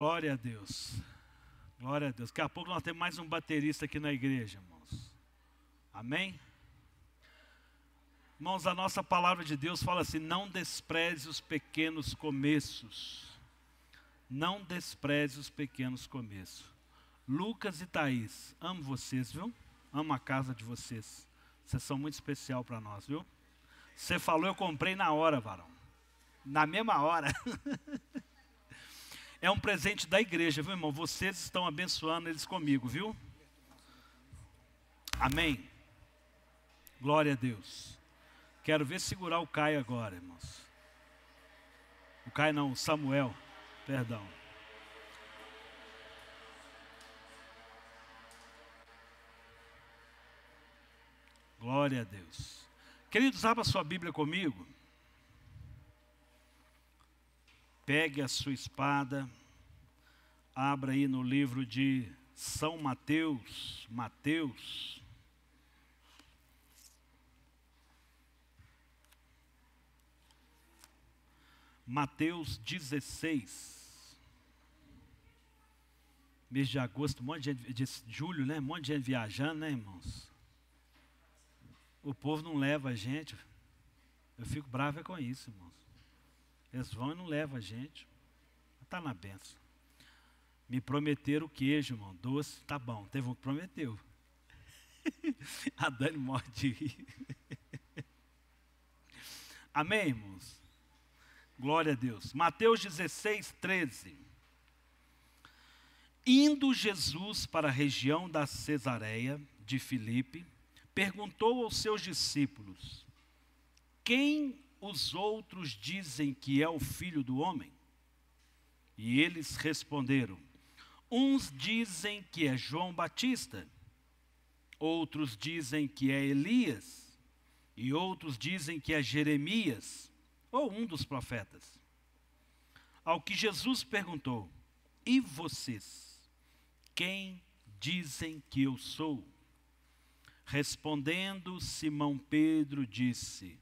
Glória a Deus. Glória a Deus. Daqui a pouco nós temos mais um baterista aqui na igreja, irmãos. Amém? Irmãos, a nossa palavra de Deus fala assim: não despreze os pequenos começos. Não despreze os pequenos começos. Lucas e Thaís, amo vocês, viu? Amo a casa de vocês. Vocês são muito especial para nós, viu? Você falou, eu comprei na hora, varão. Na mesma hora. É um presente da igreja, viu, irmão? Vocês estão abençoando eles comigo, viu? Amém. Glória a Deus. Quero ver segurar o Caio agora, irmãos. O Caio não, o Samuel. Perdão. Glória a Deus. Queridos, abra sua Bíblia comigo. Pegue a sua espada, abra aí no livro de São Mateus, Mateus 16. Mês de agosto, um monte de gente, de julho, né? Um monte de gente viajando, né, irmãos? O povo não leva a gente. Eu fico bravo com isso, irmãos. Eles vão e não levam a gente. Está na benção. Me prometeram o queijo, irmão. Doce, tá bom. Teve um que prometeu. A Dani morre de rir. Amém, irmãos? Glória a Deus. Mateus 16, 13. Indo Jesus para a região da Cesareia de Filipe, perguntou aos seus discípulos: quem os outros dizem que é o Filho do Homem? E eles responderam: uns dizem que é João Batista, outros dizem que é Elias, e outros dizem que é Jeremias, ou um dos profetas. Ao que Jesus perguntou: e vocês, quem dizem que eu sou? Respondendo, Simão Pedro disse: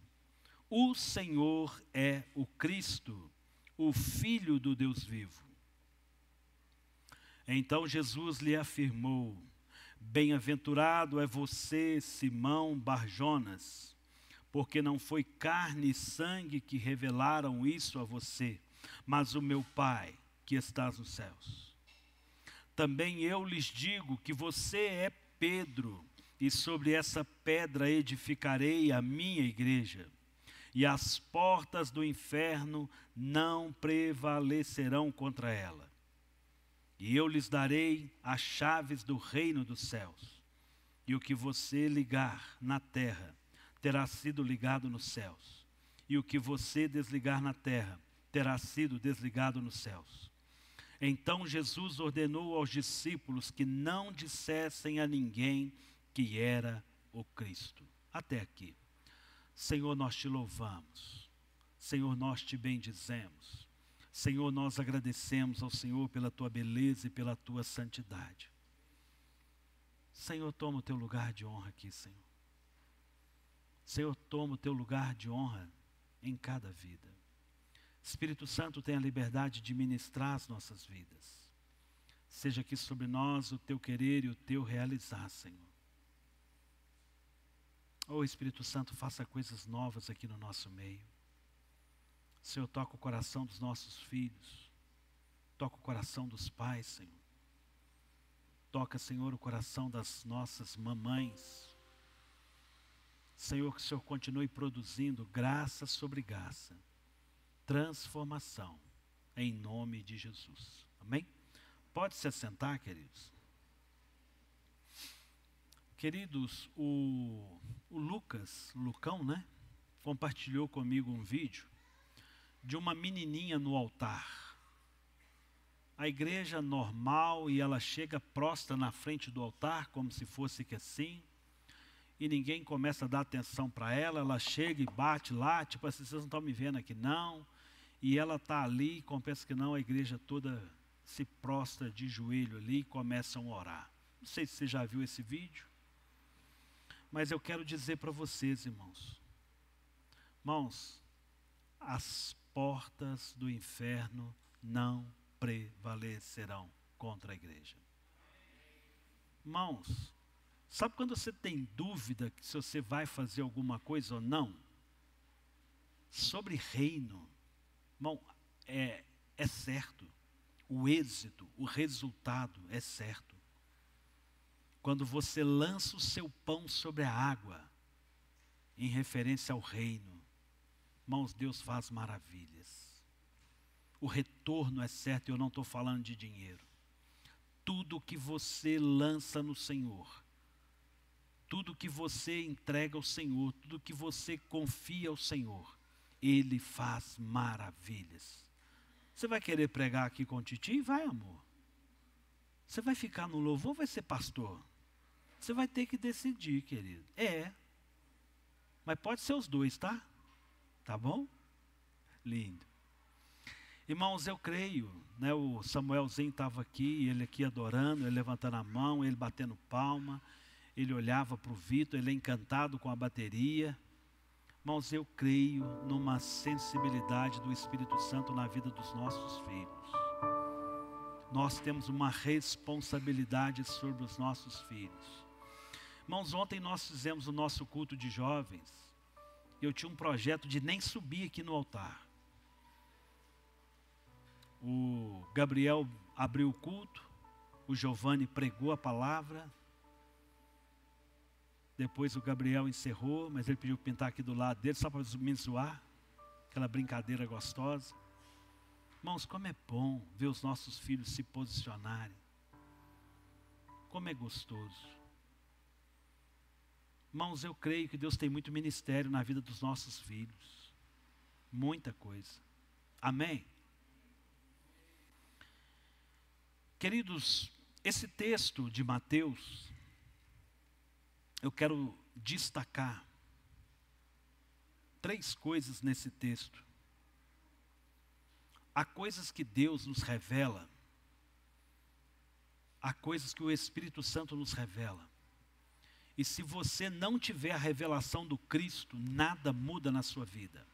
o Senhor é o Cristo, o Filho do Deus vivo. Então Jesus lhe afirmou: bem-aventurado é você, Simão Barjonas, porque não foi carne e sangue que revelaram isso a você, mas o meu Pai que estás nos céus. Também eu lhes digo que você é Pedro, e sobre essa pedra edificarei a minha igreja. E as portas do inferno não prevalecerão contra ela. E eu lhes darei as chaves do reino dos céus. E o que você ligar na terra terá sido ligado nos céus. E o que você desligar na terra terá sido desligado nos céus. Então Jesus ordenou aos discípulos que não dissessem a ninguém que era o Cristo. Até aqui. Senhor, nós te louvamos. Senhor, nós te bendizemos. Senhor, nós agradecemos ao Senhor pela tua beleza e pela tua santidade. Senhor, toma o teu lugar de honra aqui, Senhor. Senhor, toma o teu lugar de honra em cada vida. Espírito Santo, tem a liberdade de ministrar as nossas vidas. Seja aqui sobre nós o teu querer e o teu realizar, Senhor. Oh, Espírito Santo, faça coisas novas aqui no nosso meio. Senhor, toca o coração dos nossos filhos. Toca o coração dos pais, Senhor. Toca, Senhor, o coração das nossas mamães. Senhor, que o Senhor continue produzindo graça sobre graça. Transformação, em nome de Jesus. Amém? Pode se assentar, queridos. Queridos, o Lucão, né? Compartilhou comigo um vídeo de uma menininha no altar. A igreja normal, e ela chega prostra na frente do altar, como se fosse que assim, e ninguém começa a dar atenção para ela. Ela chega e bate lá, tipo assim, vocês não estão me vendo aqui não, e ela está ali, confesso que não, a igreja toda se prostra de joelho ali e começam a orar. Não sei se você já viu esse vídeo, mas eu quero dizer para vocês, irmãos, as portas do inferno não prevalecerão contra a igreja. Irmãos, sabe quando você tem dúvida se você vai fazer alguma coisa ou não? Sobre reino, irmão, é certo. O êxito, o resultado é certo. Quando você lança o seu pão sobre a água, em referência ao reino, irmãos, Deus faz maravilhas. O retorno é certo, eu não estou falando de dinheiro. Tudo que você lança no Senhor, tudo que você entrega ao Senhor, tudo que você confia ao Senhor, Ele faz maravilhas. Você vai querer pregar aqui com o Titi? Vai, amor. Você vai ficar no louvor ou vai ser pastor? Você vai ter que decidir, querido. Mas pode ser os dois, tá? Tá bom? Lindo. Irmãos, eu creio, né, o Samuelzinho estava aqui, ele aqui adorando, ele levantando a mão, ele batendo palma, ele olhava para o Vitor, ele é encantado com a bateria. Irmãos, eu creio numa sensibilidade do Espírito Santo na vida dos nossos filhos. Nós temos uma responsabilidade sobre os nossos filhos. Irmãos, ontem nós fizemos o nosso culto de jovens. Eu tinha um projeto de nem subir aqui no altar. O Gabriel abriu o culto, o Giovanni pregou a palavra. Depois o Gabriel encerrou, mas ele pediu para pintar aqui do lado dele, só para me zoar. Aquela brincadeira gostosa. Irmãos, como é bom ver os nossos filhos se posicionarem. Como é gostoso. Irmãos, eu creio que Deus tem muito ministério na vida dos nossos filhos. Muita coisa. Amém? Queridos, esse texto de Mateus, eu quero destacar 3 coisas nesse texto. Há coisas que Deus nos revela, há coisas que o Espírito Santo nos revela. E se você não tiver a revelação do Cristo, nada muda na sua vida.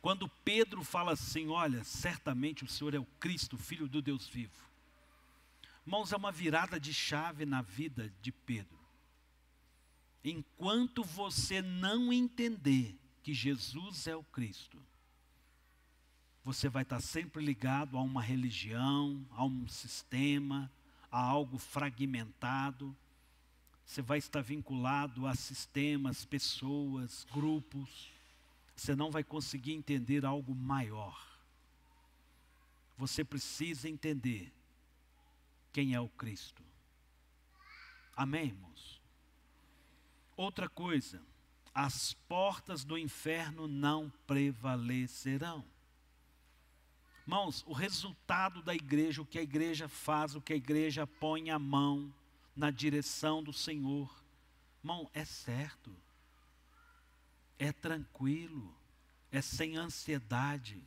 Quando Pedro fala assim, olha, certamente o Senhor é o Cristo, Filho do Deus vivo. Irmãos, é uma virada de chave na vida de Pedro. Enquanto você não entender que Jesus é o Cristo, você vai estar sempre ligado a uma religião, a um sistema, a algo fragmentado. Você vai estar vinculado a sistemas, pessoas, grupos. Você não vai conseguir entender algo maior. Você precisa entender quem é o Cristo. Amém, irmãos? Outra coisa, as portas do inferno não prevalecerão. Irmãos, o resultado da igreja, o que a igreja faz, o que a igreja põe a mão na direção do Senhor, irmão, é certo, é tranquilo, é sem ansiedade.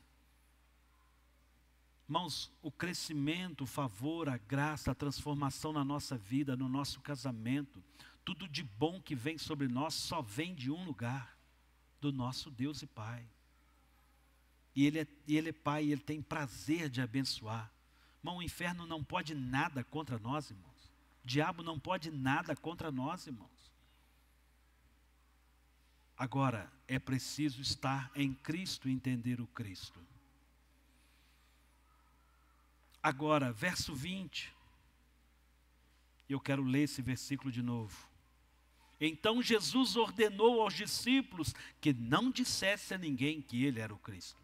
Irmãos, o crescimento, o favor, a graça, a transformação na nossa vida, no nosso casamento, tudo de bom que vem sobre nós só vem de um lugar, do nosso Deus e Pai. E Ele é Pai, e Ele tem prazer de abençoar. Irmão, o inferno não pode nada contra nós, irmãos. O diabo não pode nada contra nós, irmãos. Agora, é preciso estar em Cristo e entender o Cristo. Agora, verso 20. Eu quero ler esse versículo de novo. Então Jesus ordenou aos discípulos que não dissesse a ninguém que Ele era o Cristo.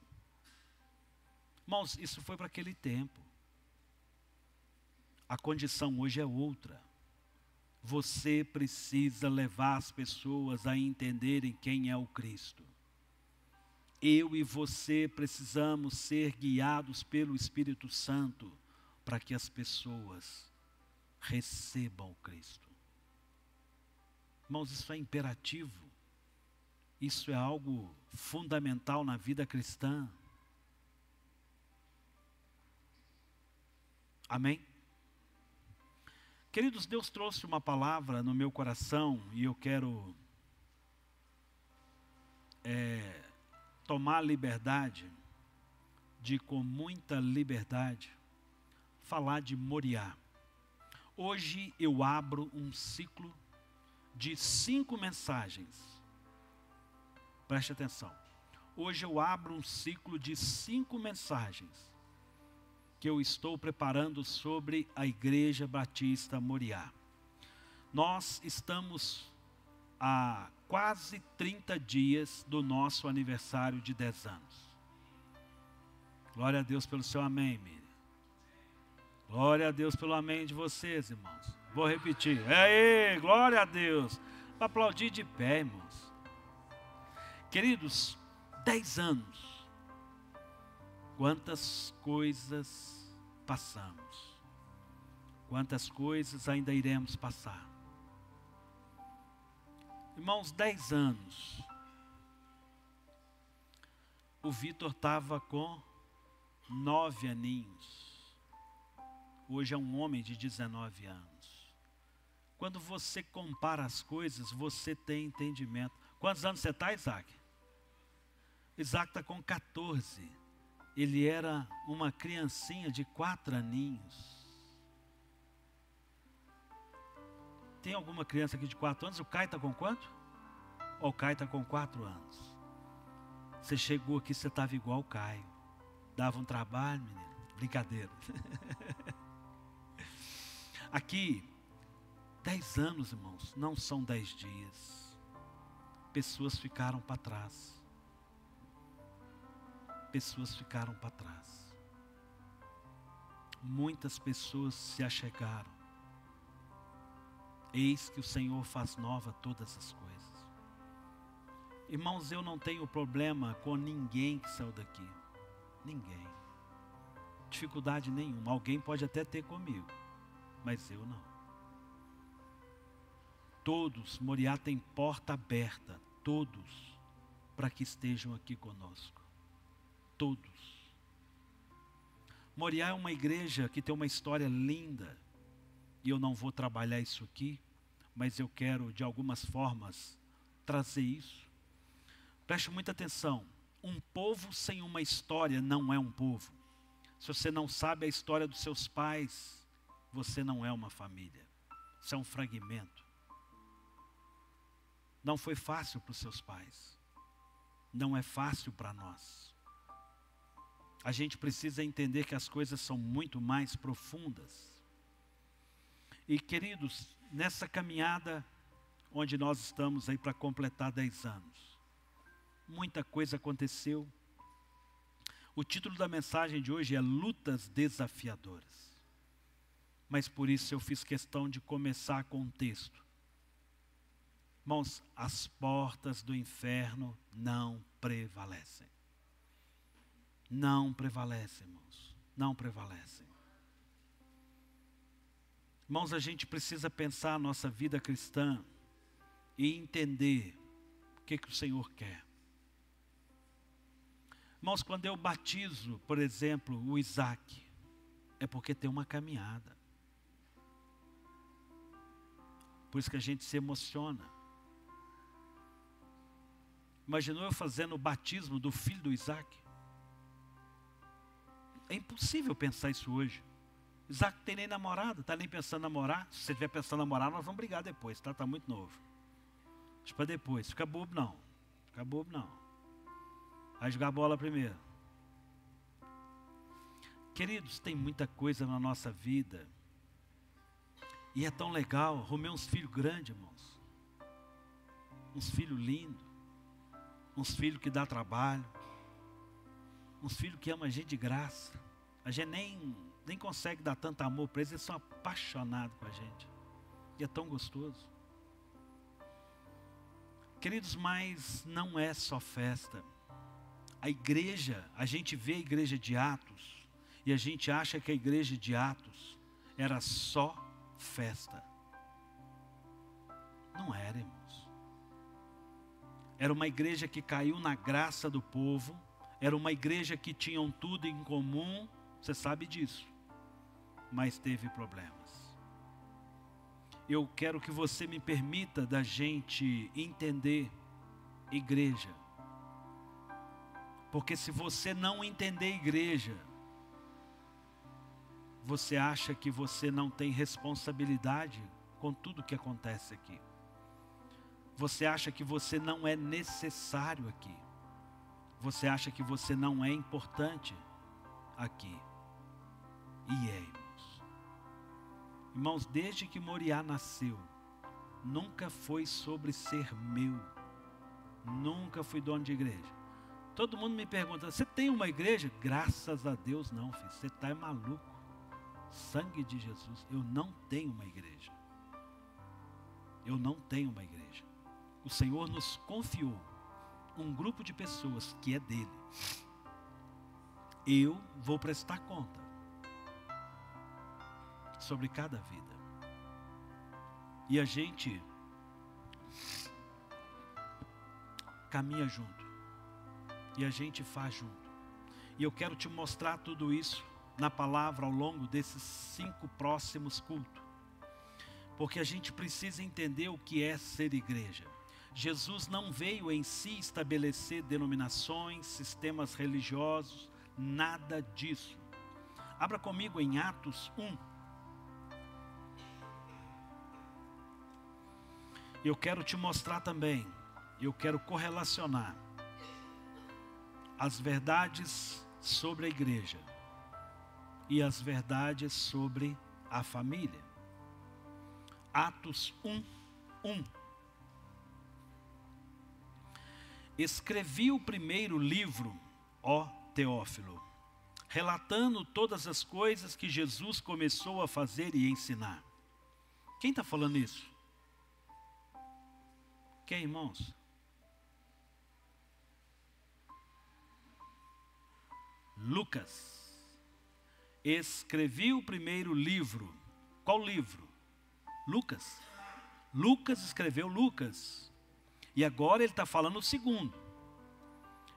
Irmãos, isso foi para aquele tempo. A condição hoje é outra. Você precisa levar as pessoas a entenderem quem é o Cristo. Eu e você precisamos ser guiados pelo Espírito Santo para que as pessoas recebam o Cristo. Irmãos, isso é imperativo. Isso é algo fundamental na vida cristã. Amém? Queridos, Deus trouxe uma palavra no meu coração e eu quero tomar a liberdade de, com muita liberdade, falar de Moriá. Hoje eu abro um ciclo de 5 mensagens. Preste atenção. Hoje eu abro um ciclo de 5 mensagens que eu estou preparando sobre a Igreja Batista Moriá. Nós estamos há quase 30 dias do nosso aniversário de 10 anos. Glória a Deus pelo seu amém, Miriam. Glória a Deus pelo amém de vocês, irmãos. Vou repetir. Aê, glória a Deus. Para aplaudir de pé, irmãos. Queridos, 10 anos. Quantas coisas passamos. Quantas coisas ainda iremos passar. Irmãos, 10 anos. O Vitor estava com 9 aninhos. Hoje é um homem de 19 anos. Quando você compara as coisas, você tem entendimento. Quantos anos você está, Isaac? Isaac está com 14. Ele era uma criancinha de 4 aninhos. Tem alguma criança aqui de 4 anos? O Caio está com quanto? O Caio está com 4 anos. Você chegou aqui, você estava igual o Caio. Dava um trabalho, menino. Brincadeira. Aqui, 10 anos, irmãos, não são 10 dias. Pessoas ficaram para trás. Pessoas ficaram para trás. Muitas pessoas se achegaram. Eis que o Senhor faz nova todas as coisas. Irmãos, eu não tenho problema com ninguém que saiu daqui. Ninguém. Dificuldade nenhuma. Alguém pode até ter comigo, mas eu não. Todos, Moriá tem porta aberta, todos, para que estejam aqui conosco. Todos. Moriá é uma igreja que tem uma história linda, e eu não vou trabalhar isso aqui, mas eu quero, de algumas formas, trazer isso. Preste muita atenção. Um povo sem uma história não é um povo. Se você não sabe a história dos seus pais, você não é uma família. Isso é um fragmento. Não foi fácil para os seus pais. Não é fácil para nós. A gente precisa entender que as coisas são muito mais profundas. E queridos, nessa caminhada onde nós estamos aí para completar 10 anos, muita coisa aconteceu. O título da mensagem de hoje é Lutas Desafiadoras. Mas por isso eu fiz questão de começar com um texto. Irmãos, as portas do inferno não prevalecem. Não prevalecem, irmãos. Não prevalecem. Irmãos, a gente precisa pensar a nossa vida cristã e entender o que o Senhor quer. Irmãos, quando eu batizo, por exemplo, o Isaac, é porque tem uma caminhada. Por isso que a gente se emociona. Imaginou eu fazendo o batismo do filho do Isaac? É impossível pensar isso hoje. Isaac não tem nem namorado, está nem pensando em namorar. Se você estiver pensando em namorar, nós vamos brigar depois, tá? Está muito novo. Deixa para depois, fica bobo não. Fica bobo não. Vai jogar bola primeiro. Queridos, tem muita coisa na nossa vida. E é tão legal. Arrumei uns filhos grandes, irmãos. Uns filhos lindos. Uns filhos que dá trabalho. Uns filhos que amam a gente de graça. A gente nem consegue dar tanto amor para eles. Eles são apaixonados com a gente. E é tão gostoso. Queridos, mas não é só festa. A igreja, a gente vê a igreja de Atos e a gente acha que a igreja de Atos era só festa. Não era, irmãos. Era uma igreja que caiu na graça do povo, era uma igreja que tinham tudo em comum, você sabe disso, mas teve problemas. Eu quero que você me permita da gente entender igreja. Porque se você não entender igreja, você acha que você não tem responsabilidade com tudo que acontece aqui. Você acha que você não é necessário aqui. Você acha que você não é importante aqui. E é, irmãos. Irmãos, desde que Moriá nasceu, nunca foi sobre ser meu. Nunca fui dono de igreja. Todo mundo me pergunta, você tem uma igreja? Graças a Deus não, filho. Você está maluco. Sangue de Jesus, eu não tenho uma igreja. Eu não tenho uma igreja. O Senhor nos confiou um grupo de pessoas que é dele. Eu vou prestar conta sobre cada vida. E a gente caminha junto. E a gente faz junto. E eu quero te mostrar tudo isso na palavra ao longo desses 5 próximos cultos. Porque a gente precisa entender o que é ser igreja. Jesus não veio em si estabelecer denominações, sistemas religiosos, nada disso. Abra comigo em Atos 1. Eu quero te mostrar também, eu quero correlacionar as verdades sobre a igreja e as verdades sobre a família. Atos 1:1. Escrevi o primeiro livro, ó Teófilo, relatando todas as coisas que Jesus começou a fazer e ensinar. Quem está falando isso? Quem, irmãos? Lucas. Escrevi o primeiro livro. Qual livro? Lucas. Lucas escreveu Lucas. E agora ele está falando o segundo.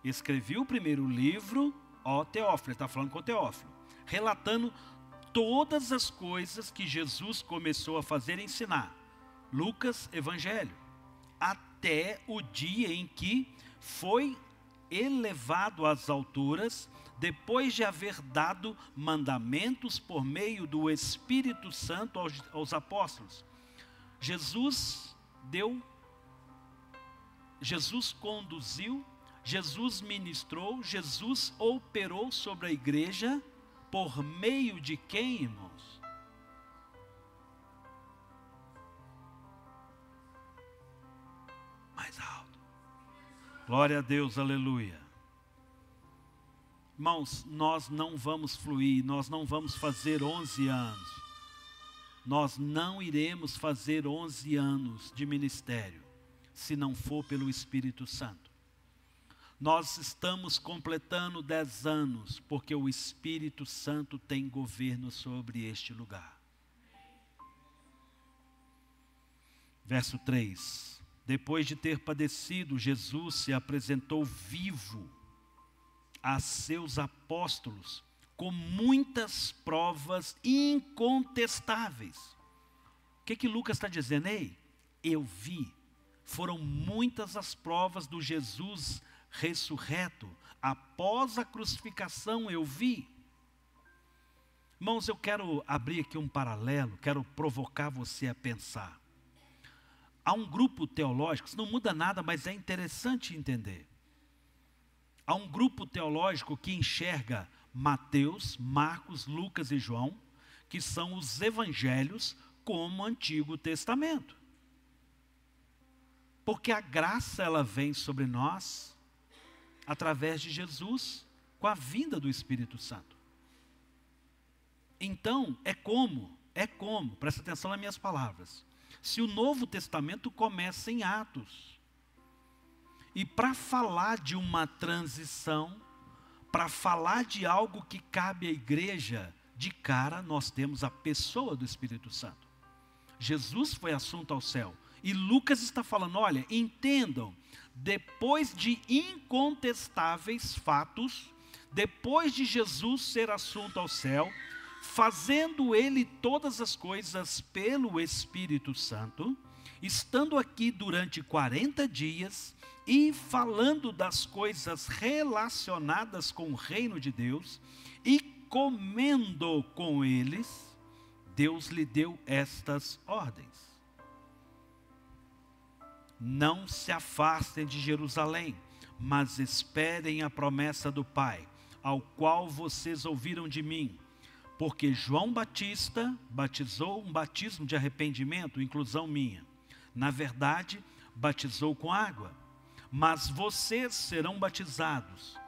Escrevi o primeiro livro, ó Teófilo. Ele está falando com Teófilo. Relatando todas as coisas que Jesus começou a fazer e ensinar. Lucas, Evangelho. Até o dia em que foi elevado às alturas, depois de haver dado mandamentos por meio do Espírito Santo aos apóstolos. Jesus conduziu, Jesus ministrou, Jesus operou sobre a igreja, por meio de quem, irmãos? Mais alto. Glória a Deus, aleluia. Irmãos, nós não vamos fluir, nós não vamos fazer 11 anos. Nós não iremos fazer 11 anos de ministério, se não for pelo Espírito Santo. Nós estamos completando 10 anos, porque o Espírito Santo tem governo sobre este lugar. Verso 3. Depois de ter padecido, Jesus se apresentou vivo a seus apóstolos, com muitas provas incontestáveis. O que Lucas está dizendo? Ei, eu vi, foram muitas as provas do Jesus ressurreto, após a crucificação eu vi. Irmãos, eu quero abrir aqui um paralelo, quero provocar você a pensar. Há um grupo teológico, isso não muda nada, mas é interessante entender. Há um grupo teológico que enxerga Mateus, Marcos, Lucas e João, que são os evangelhos, como Antigo Testamento. Porque a graça ela vem sobre nós através de Jesus, com a vinda do Espírito Santo. Então, é como, presta atenção nas minhas palavras, se o Novo Testamento começa em Atos. E para falar de uma transição, para falar de algo que cabe à igreja, de cara nós temos a pessoa do Espírito Santo. Jesus foi assunto ao céu. E Lucas está falando, olha, entendam, depois de incontestáveis fatos, depois de Jesus ser assunto ao céu, fazendo ele todas as coisas pelo Espírito Santo, estando aqui durante 40 dias e falando das coisas relacionadas com o reino de Deus, e comendo com eles, Deus lhe deu estas ordens: não se afastem de Jerusalém, mas esperem a promessa do Pai, ao qual vocês ouviram de mim. Porque João Batista batizou um batismo de arrependimento, inclusão minha. Na verdade, batizou com água, mas vocês serão batizados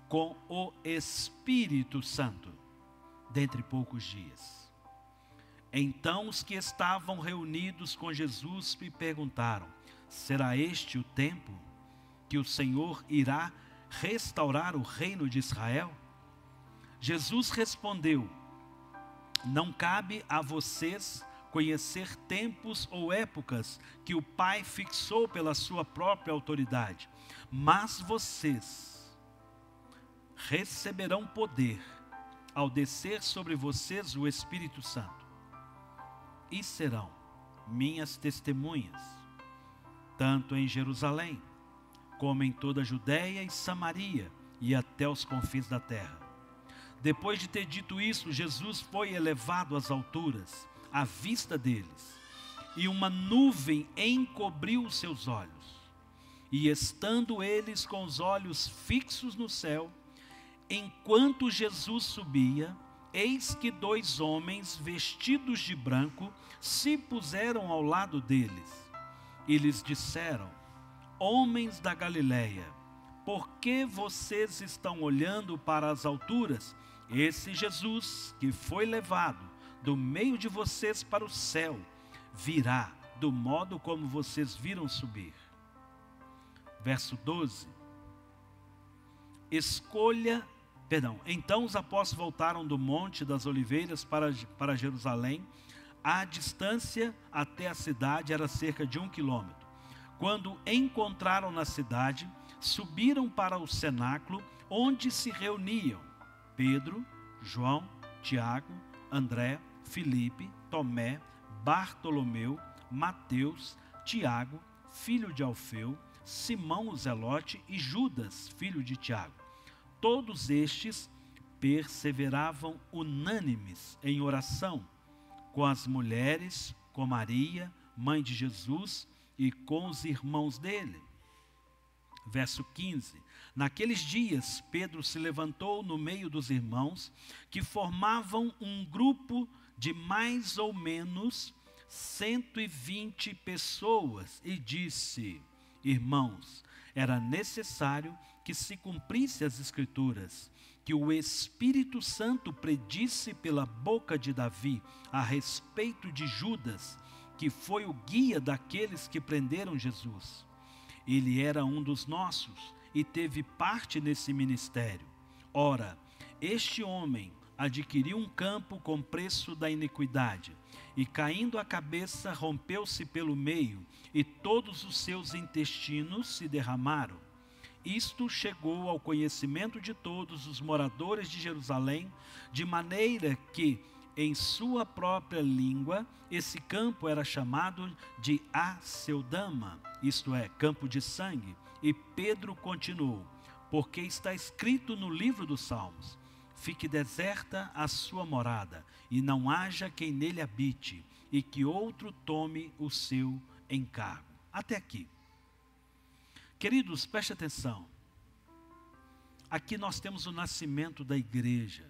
com o Espírito Santo, dentre poucos dias. Então os que estavam reunidos com Jesus me perguntaram: será este o tempo que o Senhor irá restaurar o reino de Israel? Jesus respondeu: não cabe a vocês conhecer tempos ou épocas que o Pai fixou pela sua própria autoridade, mas vocês receberão poder ao descer sobre vocês o Espírito Santo, e serão minhas testemunhas, tanto em Jerusalém, como em toda a Judéia e Samaria, e até os confins da terra. Depois de ter dito isso, Jesus foi elevado às alturas, à vista deles, e uma nuvem encobriu os seus olhos. E estando eles com os olhos fixos no céu, enquanto Jesus subia, eis que 2 homens vestidos de branco se puseram ao lado deles, e lhes disseram: homens da Galileia, por que vocês estão olhando para as alturas? Esse Jesus que foi levado do meio de vocês para o céu, virá do modo como vocês viram subir. Verso 12. Então os apóstolos voltaram do Monte das Oliveiras para Jerusalém. A distância até a cidade era cerca de 1 quilômetro. Quando encontraram na cidade, subiram para o cenáculo, onde se reuniam Pedro, João, Tiago, André, Filipe, Tomé, Bartolomeu, Mateus, Tiago, filho de Alfeu, Simão o Zelote e Judas, filho de Tiago. Todos estes perseveravam unânimes em oração, com as mulheres, com Maria, mãe de Jesus, e com os irmãos dele. Verso 15. Naqueles dias, Pedro se levantou no meio dos irmãos, que formavam um grupo de mais ou menos 120 pessoas, e disse: irmãos, era necessário que se cumprisse as Escrituras, que o Espírito Santo predisse pela boca de Davi a respeito de Judas, que foi o guia daqueles que prenderam Jesus. Ele era um dos nossos e teve parte nesse ministério. Ora, este homem adquiriu um campo com preço da iniquidade, e caindo a cabeça rompeu-se pelo meio, e todos os seus intestinos se derramaram. Isto chegou ao conhecimento de todos os moradores de Jerusalém, de maneira que, em sua própria língua, esse campo era chamado de Aceldama, isto é, campo de sangue. E Pedro continuou: porque está escrito no livro dos Salmos: fique deserta a sua morada, e não haja quem nele habite, e que outro tome o seu encargo. Até aqui. Queridos, preste atenção. Aqui nós temos o nascimento da igreja.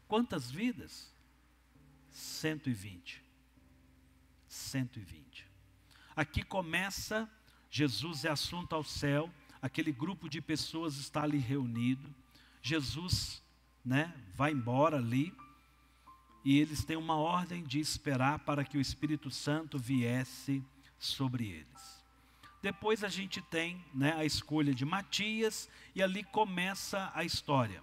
Quantas vidas? 120. 120. Aqui começa, Jesus é assunto ao céu, aquele grupo de pessoas está ali reunido. Jesus, vai embora ali, e eles têm uma ordem de esperar para que o Espírito Santo viesse sobre eles. Depois a gente tem a escolha de Matias, e ali começa a história.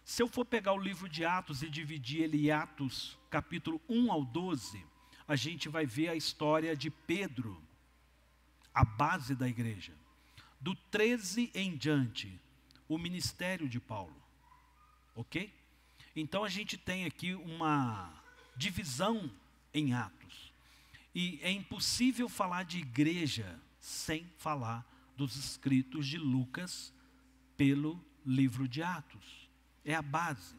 Se eu for pegar o livro de Atos e dividir ele em Atos, capítulo 1 ao 12, a gente vai ver a história de Pedro, a base da igreja. Do 13 em diante, o ministério de Paulo. Ok? Então a gente tem aqui uma divisão em Atos. E é impossível falar de igreja sem falar dos escritos de Lucas pelo livro de Atos. É a base.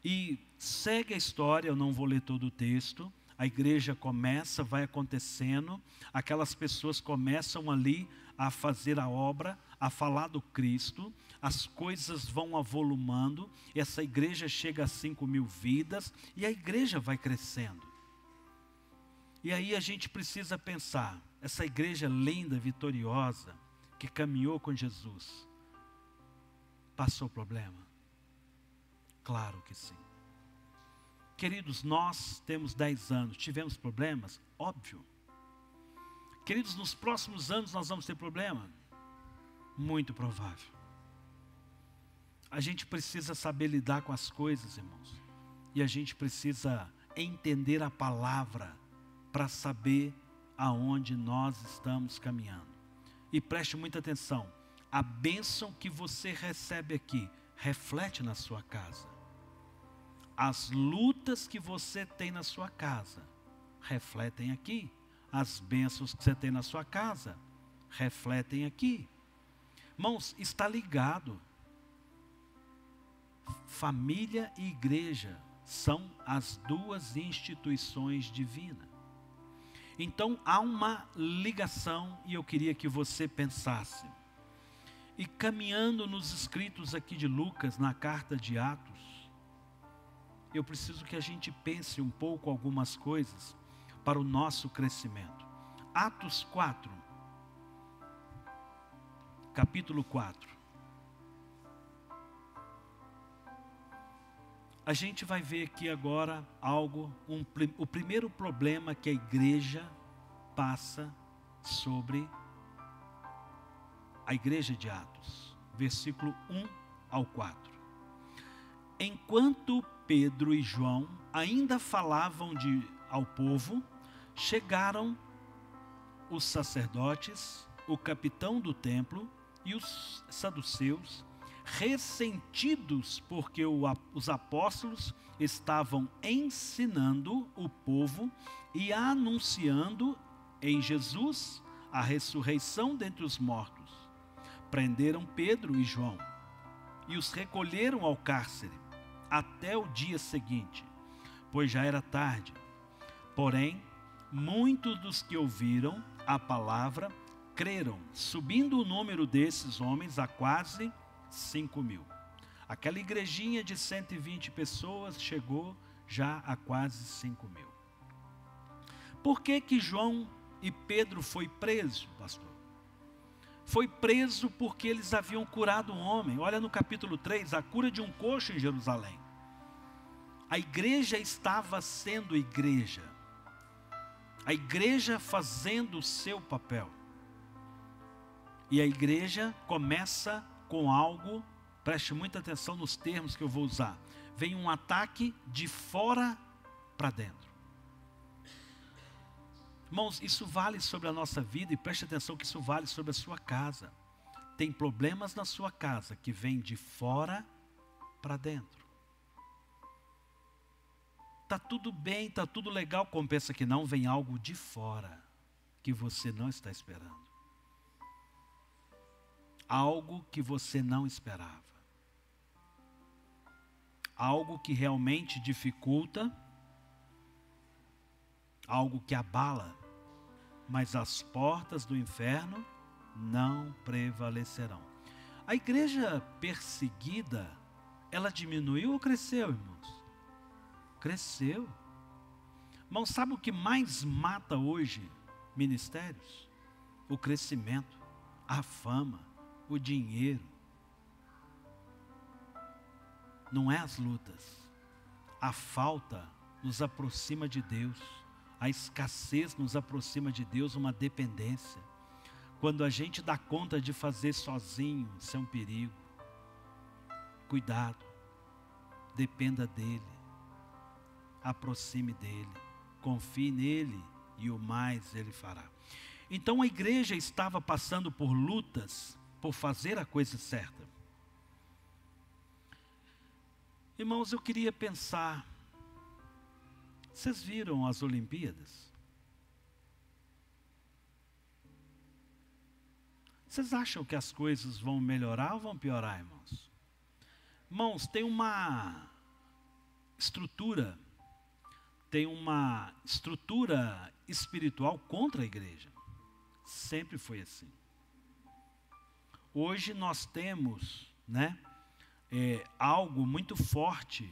E segue a história, eu não vou ler todo o texto. A igreja começa, vai acontecendo, aquelas pessoas começam ali a fazer a obra, a falar do Cristo, as coisas vão avolumando, essa igreja chega a 5.000 vidas, e a igreja vai crescendo. E aí a gente precisa pensar, essa igreja linda, vitoriosa, que caminhou com Jesus, passou problema? Claro que sim. Queridos, nós temos 10 anos, tivemos problemas? Óbvio. Queridos, nos próximos anos nós vamos ter problema? Muito provável. A gente precisa saber lidar com as coisas, irmãos. E a gente precisa entender a palavra para saber aonde nós estamos caminhando. E preste muita atenção, a bênção que você recebe aqui, reflete na sua casa. As lutas que você tem na sua casa, refletem aqui. As bênçãos que você tem na sua casa, refletem aqui. Irmãos, está ligado. Família e igreja são as duas instituições divinas. Então há uma ligação e eu queria que você pensasse. E caminhando nos escritos aqui de Lucas, na carta de Atos, eu preciso que a gente pense um pouco algumas coisas para o nosso crescimento. Atos 4, capítulo 4. A gente vai ver aqui agora algo, o primeiro problema que a igreja passa sobre a igreja de Atos, versículo 1 ao 4. Enquanto Pedro e João ainda falavam ao povo, chegaram os sacerdotes, o capitão do templo e os saduceus, ressentidos porque os apóstolos estavam ensinando o povo e anunciando em Jesus a ressurreição dentre os mortos. Prenderam Pedro e João e os recolheram ao cárcere até o dia seguinte, pois já era tarde. Porém, muitos dos que ouviram a palavra creram, subindo o número desses homens a quase 5.000. Aquela igrejinha de 120 pessoas chegou já a quase 5.000. Por que João e Pedro foi preso, pastor? Foi preso porque eles haviam curado um homem. Olha no capítulo 3, a cura de um coxo em Jerusalém. A igreja estava sendo igreja. A igreja fazendo o seu papel. E a igreja começa com algo, preste muita atenção nos termos que eu vou usar. Vem um ataque de fora para dentro. Irmãos, isso vale sobre a nossa vida e preste atenção que isso vale sobre a sua casa. Tem problemas na sua casa que vêm de fora para dentro. Está tudo bem, está tudo legal, como pensa que não, vem algo de fora que você não está esperando. Algo que você não esperava. Algo que realmente dificulta, algo que abala, mas as portas do inferno não prevalecerão. A igreja perseguida, ela diminuiu ou cresceu, irmãos? Cresceu. Irmãos, sabe o que mais mata hoje ministérios? O crescimento, a fama, o dinheiro. Não é as lutas. A falta nos aproxima de Deus. A escassez nos aproxima de Deus, uma dependência. Quando a gente dá conta de fazer sozinho, isso é um perigo. Cuidado. Dependa dEle. Aproxime dEle. Confie nele e o mais Ele fará. Então a igreja estava passando por lutas, por fazer a coisa certa. Irmãos, eu queria pensar, vocês viram as Olimpíadas? Vocês acham que as coisas vão melhorar ou vão piorar, irmãos? Irmãos, tem uma estrutura, tem uma estrutura espiritual contra a igreja. Sempre foi assim. Hoje nós temos, né, algo muito forte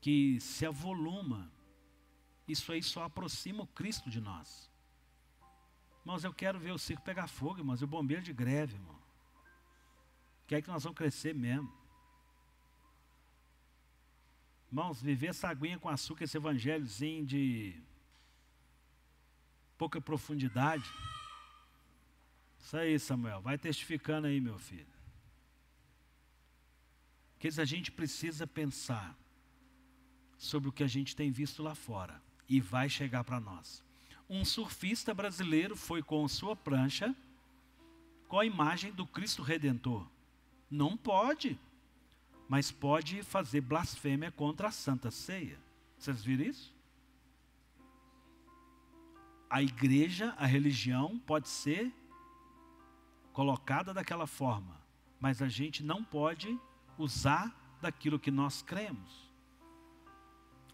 que se avoluma. Isso aí só aproxima o Cristo de nós. Irmãos, eu quero ver o circo pegar fogo, irmãos, e o bombeiro de greve, irmão. Quer que nós vamos crescer mesmo. Irmãos, viver essa aguinha com açúcar, esse evangelhozinho de pouca profundidade. Isso aí, Samuel, vai testificando aí, meu filho. Que a gente precisa pensar sobre o que a gente tem visto lá fora e vai chegar para nós. Um surfista brasileiro foi com sua prancha com a imagem do Cristo Redentor. Não pode, mas pode fazer blasfêmia contra a Santa Ceia. Vocês viram isso? A igreja, a religião pode ser colocada daquela forma, mas a gente não pode usar daquilo que nós cremos.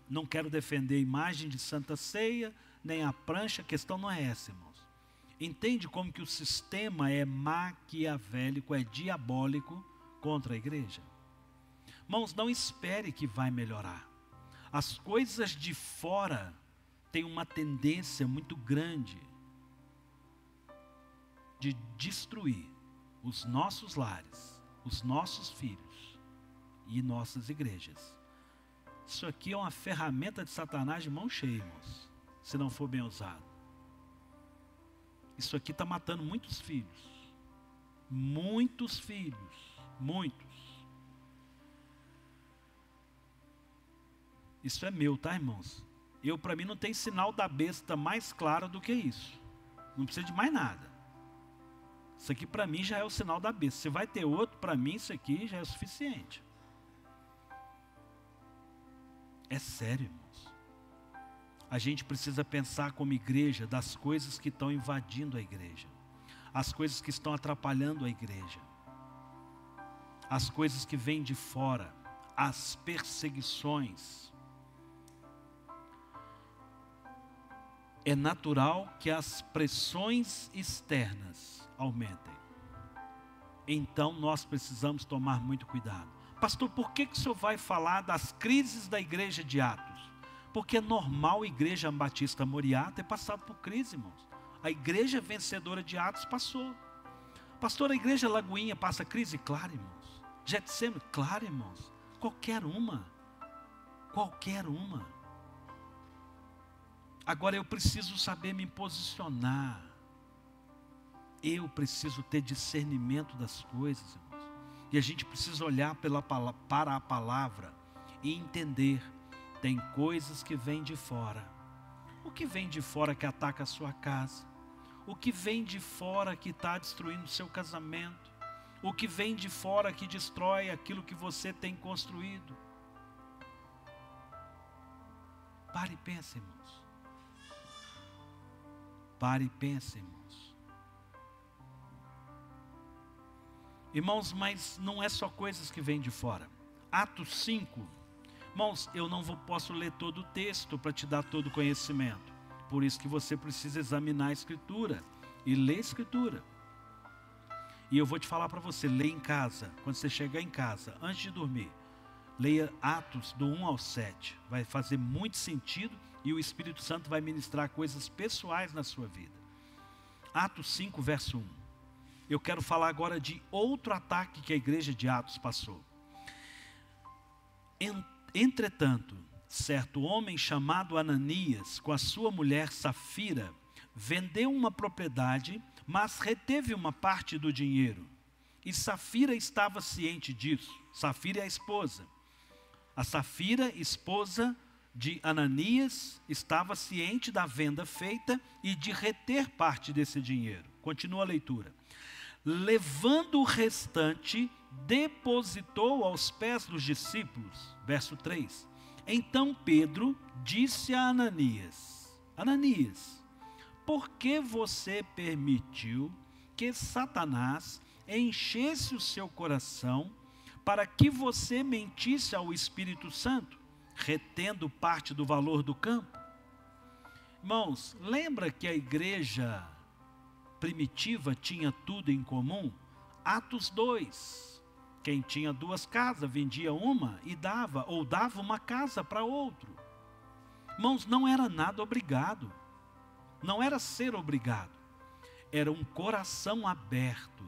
Não quero defender a imagem de Santa Ceia, nem a prancha, a questão não é essa, irmãos. Entende como que o sistema é maquiavélico, é diabólico contra a igreja? Irmãos, não espere que vai melhorar. As coisas de fora têm uma tendência muito grande de destruir os nossos lares, os nossos filhos e nossas igrejas. Isso aqui é uma ferramenta de Satanás de mão cheia, irmãos, se não for bem usado. Isso aqui está matando muitos filhos. Muitos filhos. Muitos. Isso é meu, tá, irmãos? Para mim, não tem sinal da besta mais claro do que isso. Não precisa de mais nada. Isso aqui para mim já é o sinal da besta. Se vai ter outro, para mim isso aqui já é o suficiente. É sério, irmãos. A gente precisa pensar como igreja das coisas que estão invadindo a igreja. As coisas que estão atrapalhando a igreja. As coisas que vêm de fora. As perseguições. É natural que as pressões externas aumentem. Então nós precisamos tomar muito cuidado. Pastor, por que o senhor vai falar das crises da igreja de Atos? Porque é normal a igreja Batista Moriá ter passado por crise, irmãos. A igreja vencedora de Atos passou. Pastor, a igreja Lagoinha passa crise? Claro, irmãos. Getsemane? Claro, irmãos. Qualquer uma. Qualquer uma. Agora eu preciso saber me posicionar. Eu preciso ter discernimento das coisas, irmãos. E a gente precisa olhar para a palavra e entender. Tem coisas que vêm de fora. O que vem de fora que ataca a sua casa? O que vem de fora que está destruindo o seu casamento? O que vem de fora que destrói aquilo que você tem construído? Pare e pense, irmãos. Pare e pense, irmãos. Irmãos, mas não é só coisas que vêm de fora. Atos 5. Irmãos, eu não posso ler todo o texto para te dar todo o conhecimento. Por isso que você precisa examinar a Escritura e ler a Escritura. E eu vou te falar para você, leia em casa. Quando você chegar em casa, antes de dormir, leia Atos do 1 ao 7. Vai fazer muito sentido e o Espírito Santo vai ministrar coisas pessoais na sua vida. Atos 5, verso 1. Eu quero falar agora de outro ataque que a igreja de Atos passou. Entretanto, certo homem chamado Ananias, com a sua mulher Safira, vendeu uma propriedade, mas reteve uma parte do dinheiro. E Safira estava ciente disso. Safira é a esposa. A Safira, esposa de Ananias, estava ciente da venda feita e de reter parte desse dinheiro. Continua a leitura. Levando o restante, depositou aos pés dos discípulos. Verso 3. Então Pedro disse a Ananias: Ananias, por que você permitiu que Satanás enchesse o seu coração para que você mentisse ao Espírito Santo retendo parte do valor do campo? Irmãos, lembra que a igreja primitiva tinha tudo em comum? Atos 2. Quem tinha 2 casas, vendia uma e dava, ou dava uma casa para outro. Irmãos, não era nada obrigado. Não era ser obrigado. Era um coração aberto.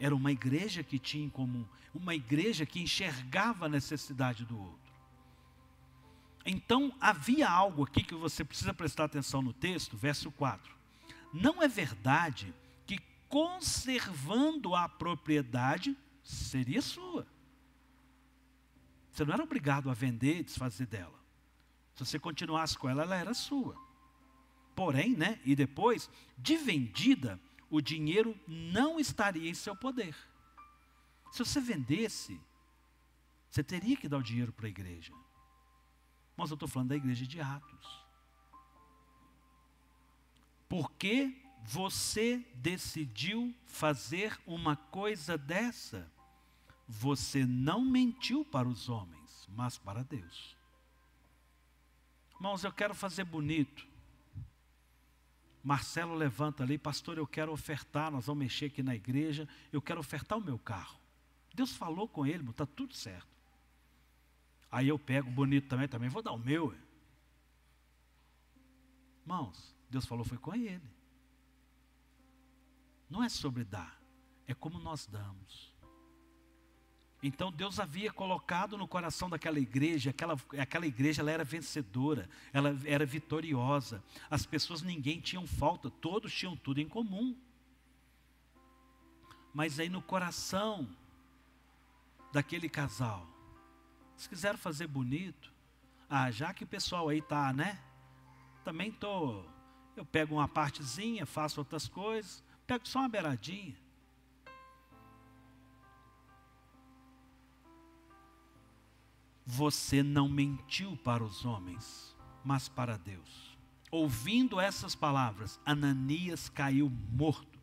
Era uma igreja que tinha em comum. Uma igreja que enxergava a necessidade do outro. Então, havia algo aqui que você precisa prestar atenção no texto, verso 4. Não é verdade que conservando a propriedade seria sua. Você não era obrigado a vender e desfazer dela. Se você continuasse com ela, ela era sua. Porém, e depois, de vendida, o dinheiro não estaria em seu poder. Se você vendesse, você teria que dar o dinheiro para a igreja. Mas eu estou falando da igreja de Atos. Porque você decidiu fazer uma coisa dessa? Você não mentiu para os homens, mas para Deus. Irmãos, eu quero fazer bonito. Marcelo levanta ali, pastor, eu quero ofertar, nós vamos mexer aqui na igreja, eu quero ofertar o meu carro. Deus falou com ele, está tudo certo. Aí eu pego bonito também vou dar o meu. Irmãos, Deus falou foi com ele. Não é sobre dar, é como nós damos. Então Deus havia colocado no coração daquela igreja, aquela igreja ela era vencedora, ela era vitoriosa. As pessoas, ninguém tinha falta, todos tinham tudo em comum. Mas aí no coração daquele casal, eles quiseram fazer bonito. Já que o pessoal aí está, também eu pego uma partezinha, faço outras coisas, pego só uma beiradinha. Você não mentiu para os homens, mas para Deus. Ouvindo essas palavras, Ananias caiu morto.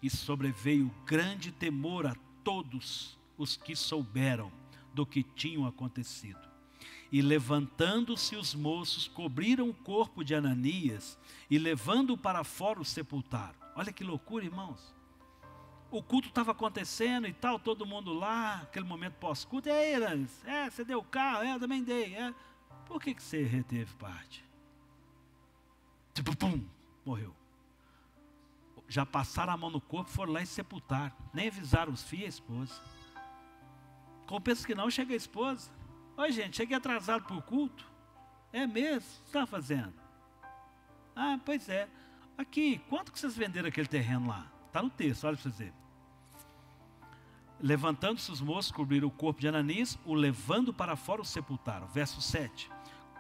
E sobreveio grande temor a todos os que souberam do que tinha acontecido. E levantando-se os moços, cobriram o corpo de Ananias e levando-o para fora o sepultaram. Olha que loucura, irmãos. O culto estava acontecendo e tal, todo mundo lá, aquele momento pós-culto. E aí, Ananias, você deu o carro? Eu também dei. Por que você reteve parte? Tipo, pum, morreu. Já passaram a mão no corpo, foram lá e sepultaram. Nem avisaram os filhos e a esposa. Compensa que não, chega a esposa. Oi, gente, cheguei atrasado para o culto. É mesmo? O que você está fazendo? Pois é. Aqui, quanto que vocês venderam aquele terreno lá? Está no texto, olha para vocês verem. Levantando-se os moços, cobriram o corpo de Ananias, o levando para fora o sepultaram. Verso 7.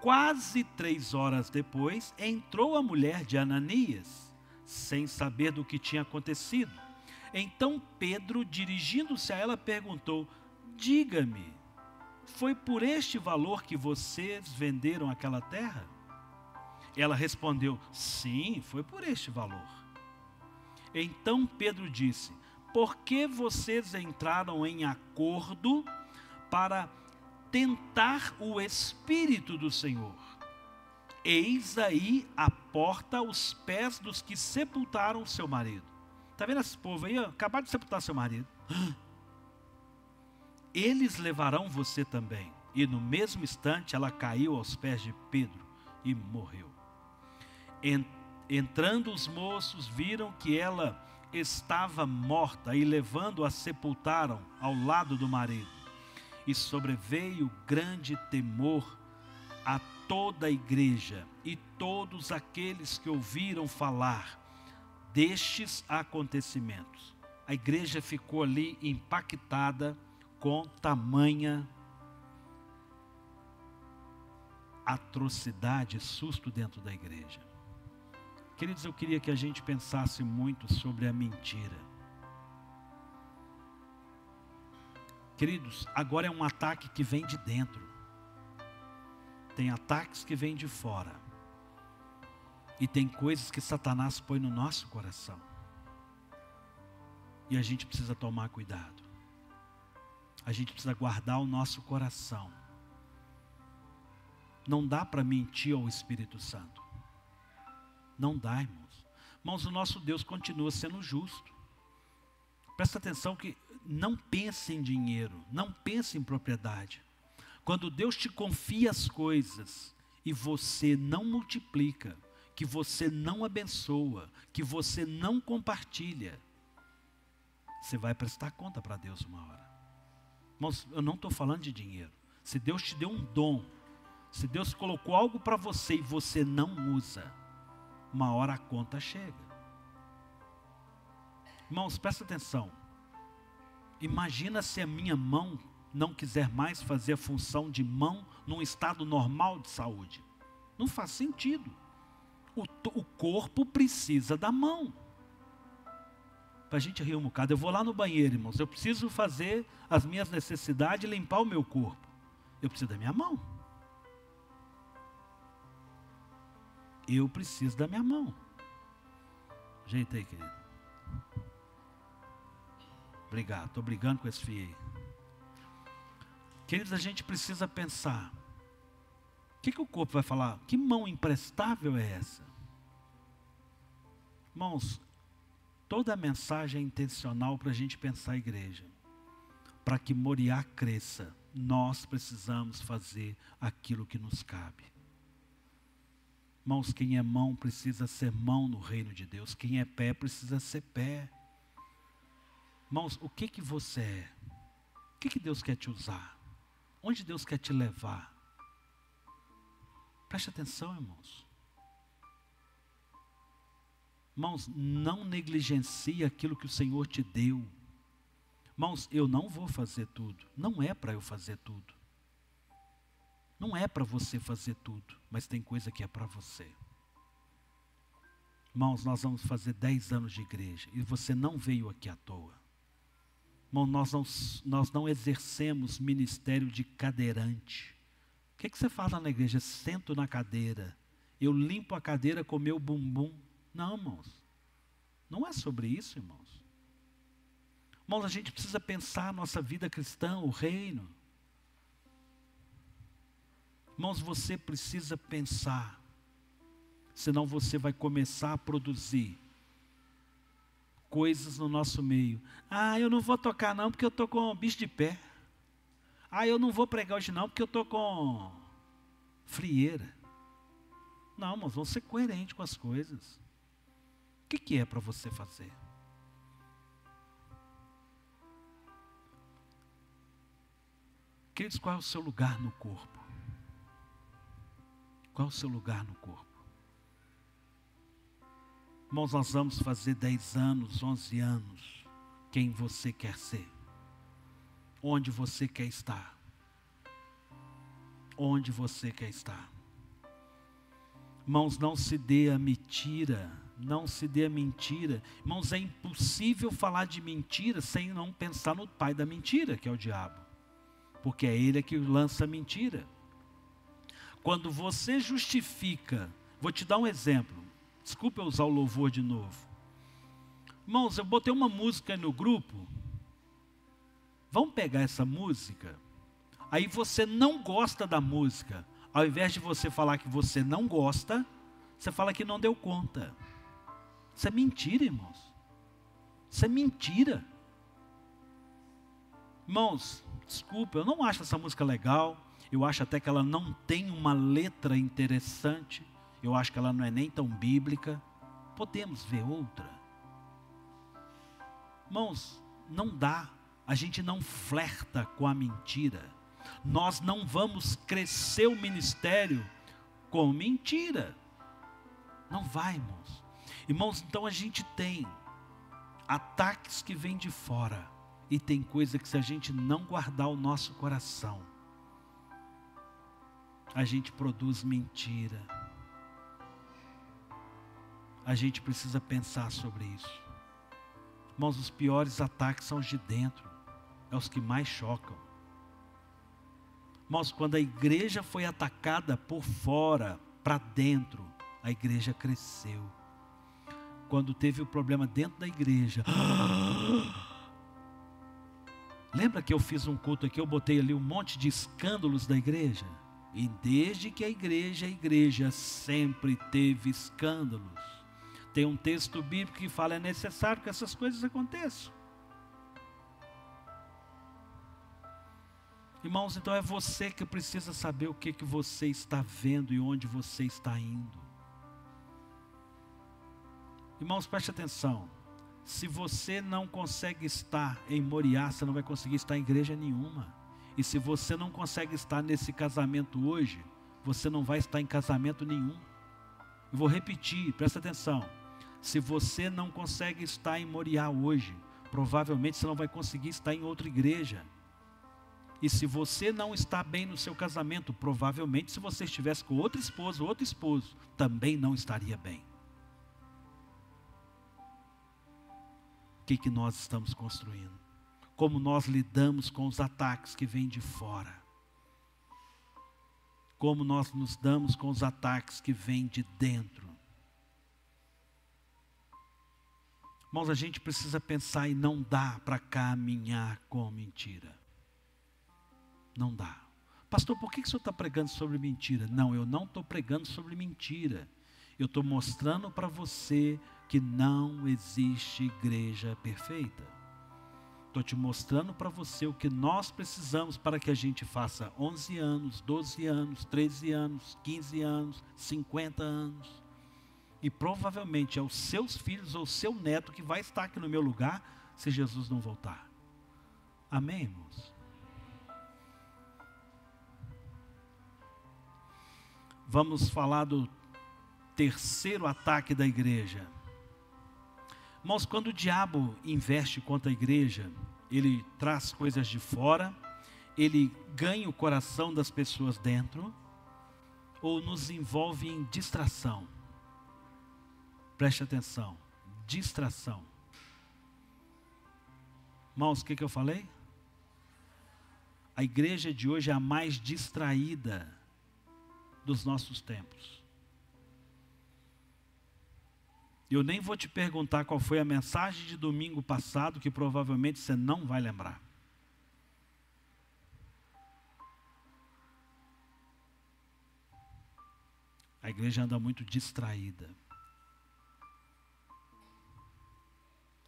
Quase 3 horas depois, entrou a mulher de Ananias, sem saber do que tinha acontecido. Então Pedro, dirigindo-se a ela, perguntou: diga-me, foi por este valor que vocês venderam aquela terra? Ela respondeu: sim, foi por este valor. Então Pedro disse: por que vocês entraram em acordo para tentar o Espírito do Senhor? Eis aí a porta aos pés dos que sepultaram seu marido. Está vendo esse povo aí? Acabaram de sepultar seu marido. Eles levarão você também. E no mesmo instante ela caiu aos pés de Pedro e morreu. Entrando os moços, viram que ela estava morta e levando-a sepultaram ao lado do marido. E sobreveio grande temor a toda a igreja e todos aqueles que ouviram falar destes acontecimentos. A igreja ficou ali impactada com tamanha atrocidade, susto dentro da igreja. Queridos, eu queria que a gente pensasse muito sobre a mentira. Queridos, agora é um ataque que vem de dentro. Tem ataques que vêm de fora. E tem coisas que Satanás põe no nosso coração. E a gente precisa tomar cuidado. A gente precisa guardar o nosso coração. Não dá para mentir ao Espírito Santo. Não dá, irmãos. Irmãos, o nosso Deus continua sendo justo. Presta atenção que não pense em dinheiro, não pense em propriedade. Quando Deus te confia as coisas e você não multiplica, que você não abençoa, que você não compartilha, você vai prestar conta para Deus uma hora. Irmãos, eu não estou falando de dinheiro. Se Deus te deu um dom, se Deus colocou algo para você e você não usa, uma hora a conta chega. Irmãos, presta atenção. Imagina se a minha mão não quiser mais fazer a função de mão num estado normal de saúde. Não faz sentido. O corpo precisa da mão. Para a gente rir um bocado, eu vou lá no banheiro, irmãos. Eu preciso fazer as minhas necessidades e limpar o meu corpo. Eu preciso da minha mão. Eu preciso da minha mão. Ajeita aí, querido. Obrigado, estou brigando com esse filho aí. Queridos, a gente precisa pensar. O que o corpo vai falar? Que mão imprestável é essa? Irmãos, toda a mensagem é intencional para a gente pensar a igreja. Para que Moriá cresça, nós precisamos fazer aquilo que nos cabe. Irmãos, quem é mão precisa ser mão no reino de Deus. Quem é pé precisa ser pé. Irmãos, o que você é? O que Deus quer te usar? Onde Deus quer te levar? Preste atenção, irmãos. Irmãos, não negligencie aquilo que o Senhor te deu. Irmãos, eu não vou fazer tudo. Não é para eu fazer tudo. Não é para você fazer tudo. Mas tem coisa que é para você. Irmãos, nós vamos fazer 10 anos de igreja. E você não veio aqui à toa. Irmão, nós não exercemos ministério de cadeirante. O que você faz lá na igreja? Sento na cadeira. Eu limpo a cadeira com o meu bumbum. Não, irmãos. Não é sobre isso, irmãos. Irmãos, a gente precisa pensar a nossa vida cristã, o reino. Irmãos, você precisa pensar. Senão você vai começar a produzir coisas no nosso meio. Ah, eu não vou tocar não porque eu estou com bicho de pé. Ah, eu não vou pregar hoje não porque eu estou com frieira. Não, irmãos, vamos ser coerentes com as coisas. O que é para você fazer? Queridos, qual é o seu lugar no corpo? Qual é o seu lugar no corpo? Irmãos, nós vamos fazer 10 anos, 11 anos. Quem você quer ser? Onde você quer estar? Onde você quer estar? Irmãos, não se dê a mentira. Não se dê a mentira. Irmãos, é impossível falar de mentira sem não pensar no pai da mentira, que é o diabo. Porque é ele que lança a mentira. Quando você justifica, vou te dar um exemplo. Desculpa eu usar o louvor de novo. Irmãos, eu botei uma música no grupo. Vamos pegar essa música. Aí você não gosta da música. Ao invés de você falar que você não gosta, você fala que não deu conta. Isso é mentira, irmãos. Isso é mentira. Irmãos, desculpa, eu não acho essa música legal. Eu acho até que ela não tem uma letra interessante. Eu acho que ela não é nem tão bíblica. Podemos ver outra. Irmãos, não dá. A gente não flerta com a mentira. Nós não vamos crescer o ministério com mentira. Não vai, irmãos. Irmãos, então a gente tem ataques que vêm de fora. E tem coisa que se a gente não guardar o nosso coração, a gente produz mentira. A gente precisa pensar sobre isso. Irmãos, os piores ataques são os de dentro. É os que mais chocam. Irmãos, quando a igreja foi atacada por fora, para dentro, a igreja cresceu. Quando teve o problema dentro da igreja. Lembra que eu fiz um culto aqui, eu botei ali um monte de escândalos da igreja? E desde que a igreja sempre teve escândalos. Tem um texto bíblico que fala: é necessário que essas coisas aconteçam. Irmãos, então é você que precisa saber o que você está vendo e onde você está indo. Irmãos, preste atenção. Se você não consegue estar em Moriá, você não vai conseguir estar em igreja nenhuma. E se você não consegue estar nesse casamento hoje, você não vai estar em casamento nenhum. Eu vou repetir, presta atenção. Se você não consegue estar em Moriá hoje, provavelmente você não vai conseguir estar em outra igreja. E se você não está bem no seu casamento, provavelmente se você estivesse com outra esposa ou outro esposo, também não estaria bem. O que nós estamos construindo? Como nós lidamos com os ataques que vêm de fora? Como nós nos damos com os ataques que vêm de dentro? Irmãos, a gente precisa pensar e não dá para caminhar com mentira. Não dá. Pastor, por que o senhor está pregando sobre mentira? Não, eu não estou pregando sobre mentira. Eu estou mostrando para você que não existe igreja perfeita. Estou te mostrando para você o que nós precisamos para que a gente faça 11 anos, 12 anos, 13 anos, 15 anos, 50 anos. E provavelmente é os seus filhos ou o seu neto que vai estar aqui no meu lugar se Jesus não voltar. Amém, irmãos? Vamos falar do terceiro ataque da igreja. Irmãos, quando o diabo investe contra a igreja, ele traz coisas de fora, ele ganha o coração das pessoas dentro, ou nos envolve em distração. Preste atenção, distração. Irmãos, o que eu falei? A igreja de hoje é a mais distraída dos nossos tempos. Eu nem vou te perguntar qual foi a mensagem de domingo passado, que provavelmente você não vai lembrar. A igreja anda muito distraída.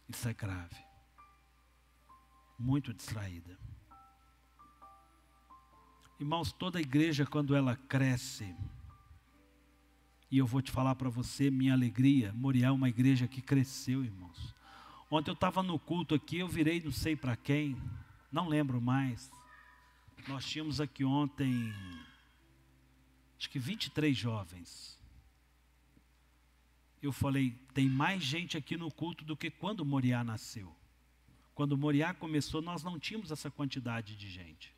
Isso é grave. Muito distraída. Irmãos, toda igreja, quando ela cresce, e eu vou te falar para você, minha alegria, Moriá é uma igreja que cresceu, irmãos. Ontem eu estava no culto aqui, eu virei não sei para quem, não lembro mais. Nós tínhamos aqui ontem, acho que 23 jovens. Eu falei, tem mais gente aqui no culto do que quando Moriá nasceu. Quando Moriá começou, nós não tínhamos essa quantidade de gente.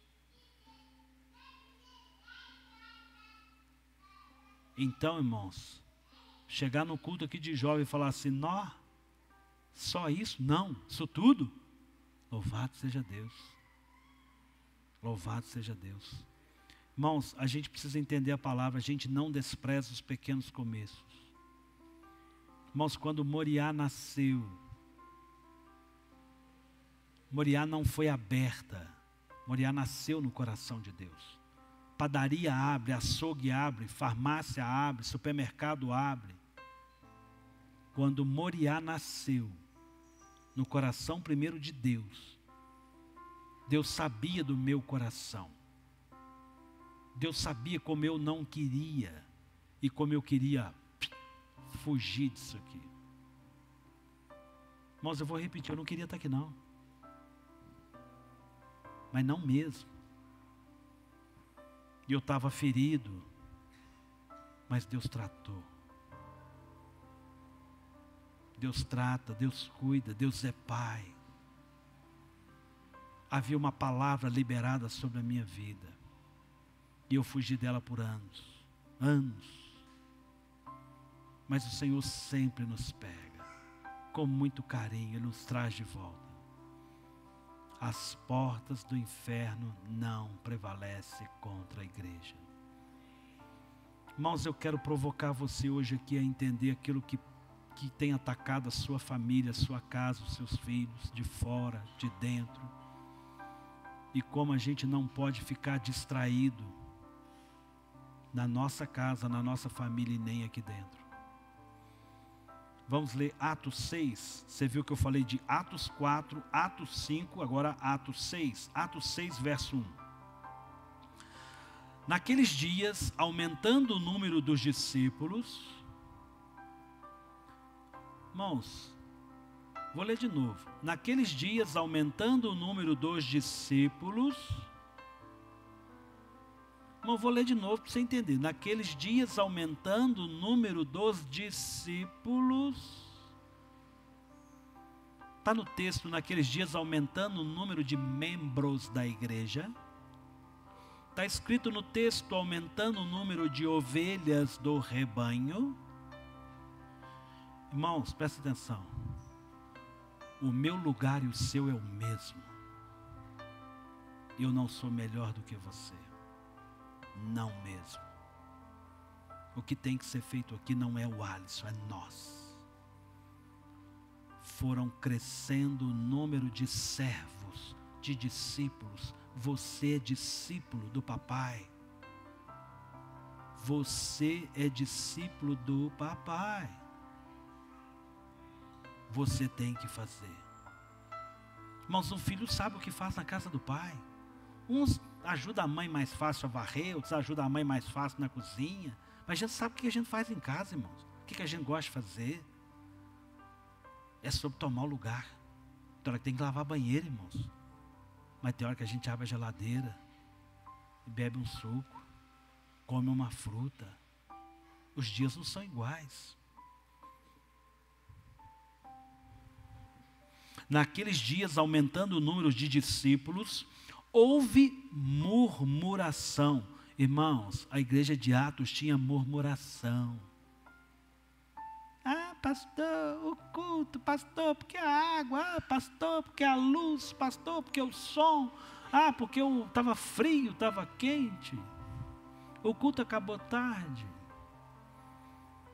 Então, irmãos, chegar no culto aqui de jovem e falar assim, nó, só isso? Não, isso tudo? Louvado seja Deus. Louvado seja Deus. Irmãos, a gente precisa entender a palavra, a gente não despreza os pequenos começos. Irmãos, quando Moriá nasceu, Moriá não foi aberta, Moriá nasceu no coração de Deus. Padaria abre, açougue abre, farmácia abre, supermercado abre. Quando Moriá nasceu, no coração primeiro de Deus, Deus sabia do meu coração. Deus sabia como eu não queria e como eu queria fugir disso aqui. Irmãos, eu vou repetir, eu não queria estar aqui não. Mas não mesmo. E eu estava ferido, mas Deus tratou. Deus trata, Deus cuida, Deus é Pai. Havia uma palavra liberada sobre a minha vida. E eu fugi dela por anos. Mas o Senhor sempre nos pega. Com muito carinho, Ele nos traz de volta. As portas do inferno não prevalecem contra a igreja. Irmãos, eu quero provocar você hoje aqui a entender aquilo que tem atacado a sua família, a sua casa, os seus filhos, de fora, de dentro. E como a gente não pode ficar distraído. na nossa casa, na nossa família e nem aqui dentro. Vamos ler Atos 6. Você viu que eu falei de Atos 4, Atos 5, agora Atos 6. Atos 6, verso 1. Naqueles dias, aumentando o número dos discípulos... Irmãos, vou ler de novo. Naqueles dias, aumentando o número dos discípulos... Não vou ler de novo para você entender. Naqueles dias, aumentando o número dos discípulos. Está no texto, naqueles dias, aumentando o número de membros da igreja. Está escrito no texto, aumentando o número de ovelhas do rebanho. Irmãos, presta atenção. O meu lugar e o seu é o mesmo. Eu não sou melhor do que você. Não mesmo. O que tem que ser feito aqui não é o Alisson, é nós. Foram crescendo o número de servos, de discípulos. Você é discípulo do papai. Você é discípulo do papai. Você tem que fazer. Irmãos, um filho sabe o que faz na casa do pai. Uns ajudam a mãe mais fácil a varrer, outros ajudam a mãe mais fácil na cozinha. Mas a gente sabe o que a gente faz em casa, irmãos. O que a gente gosta de fazer. É sobre tomar o lugar. Tem hora que tem que lavar banheiro, irmãos. Mas tem hora que a gente abre a geladeira e bebe um suco, come uma fruta. Os dias não são iguais. Naqueles dias, aumentando o número de discípulos, houve murmuração. Irmãos, a igreja de Atos tinha murmuração. Ah, pastor, o culto, pastor, porque a água, ah, pastor, porque a luz, pastor, porque o som, ah, porque estava frio, estava quente, o culto acabou tarde.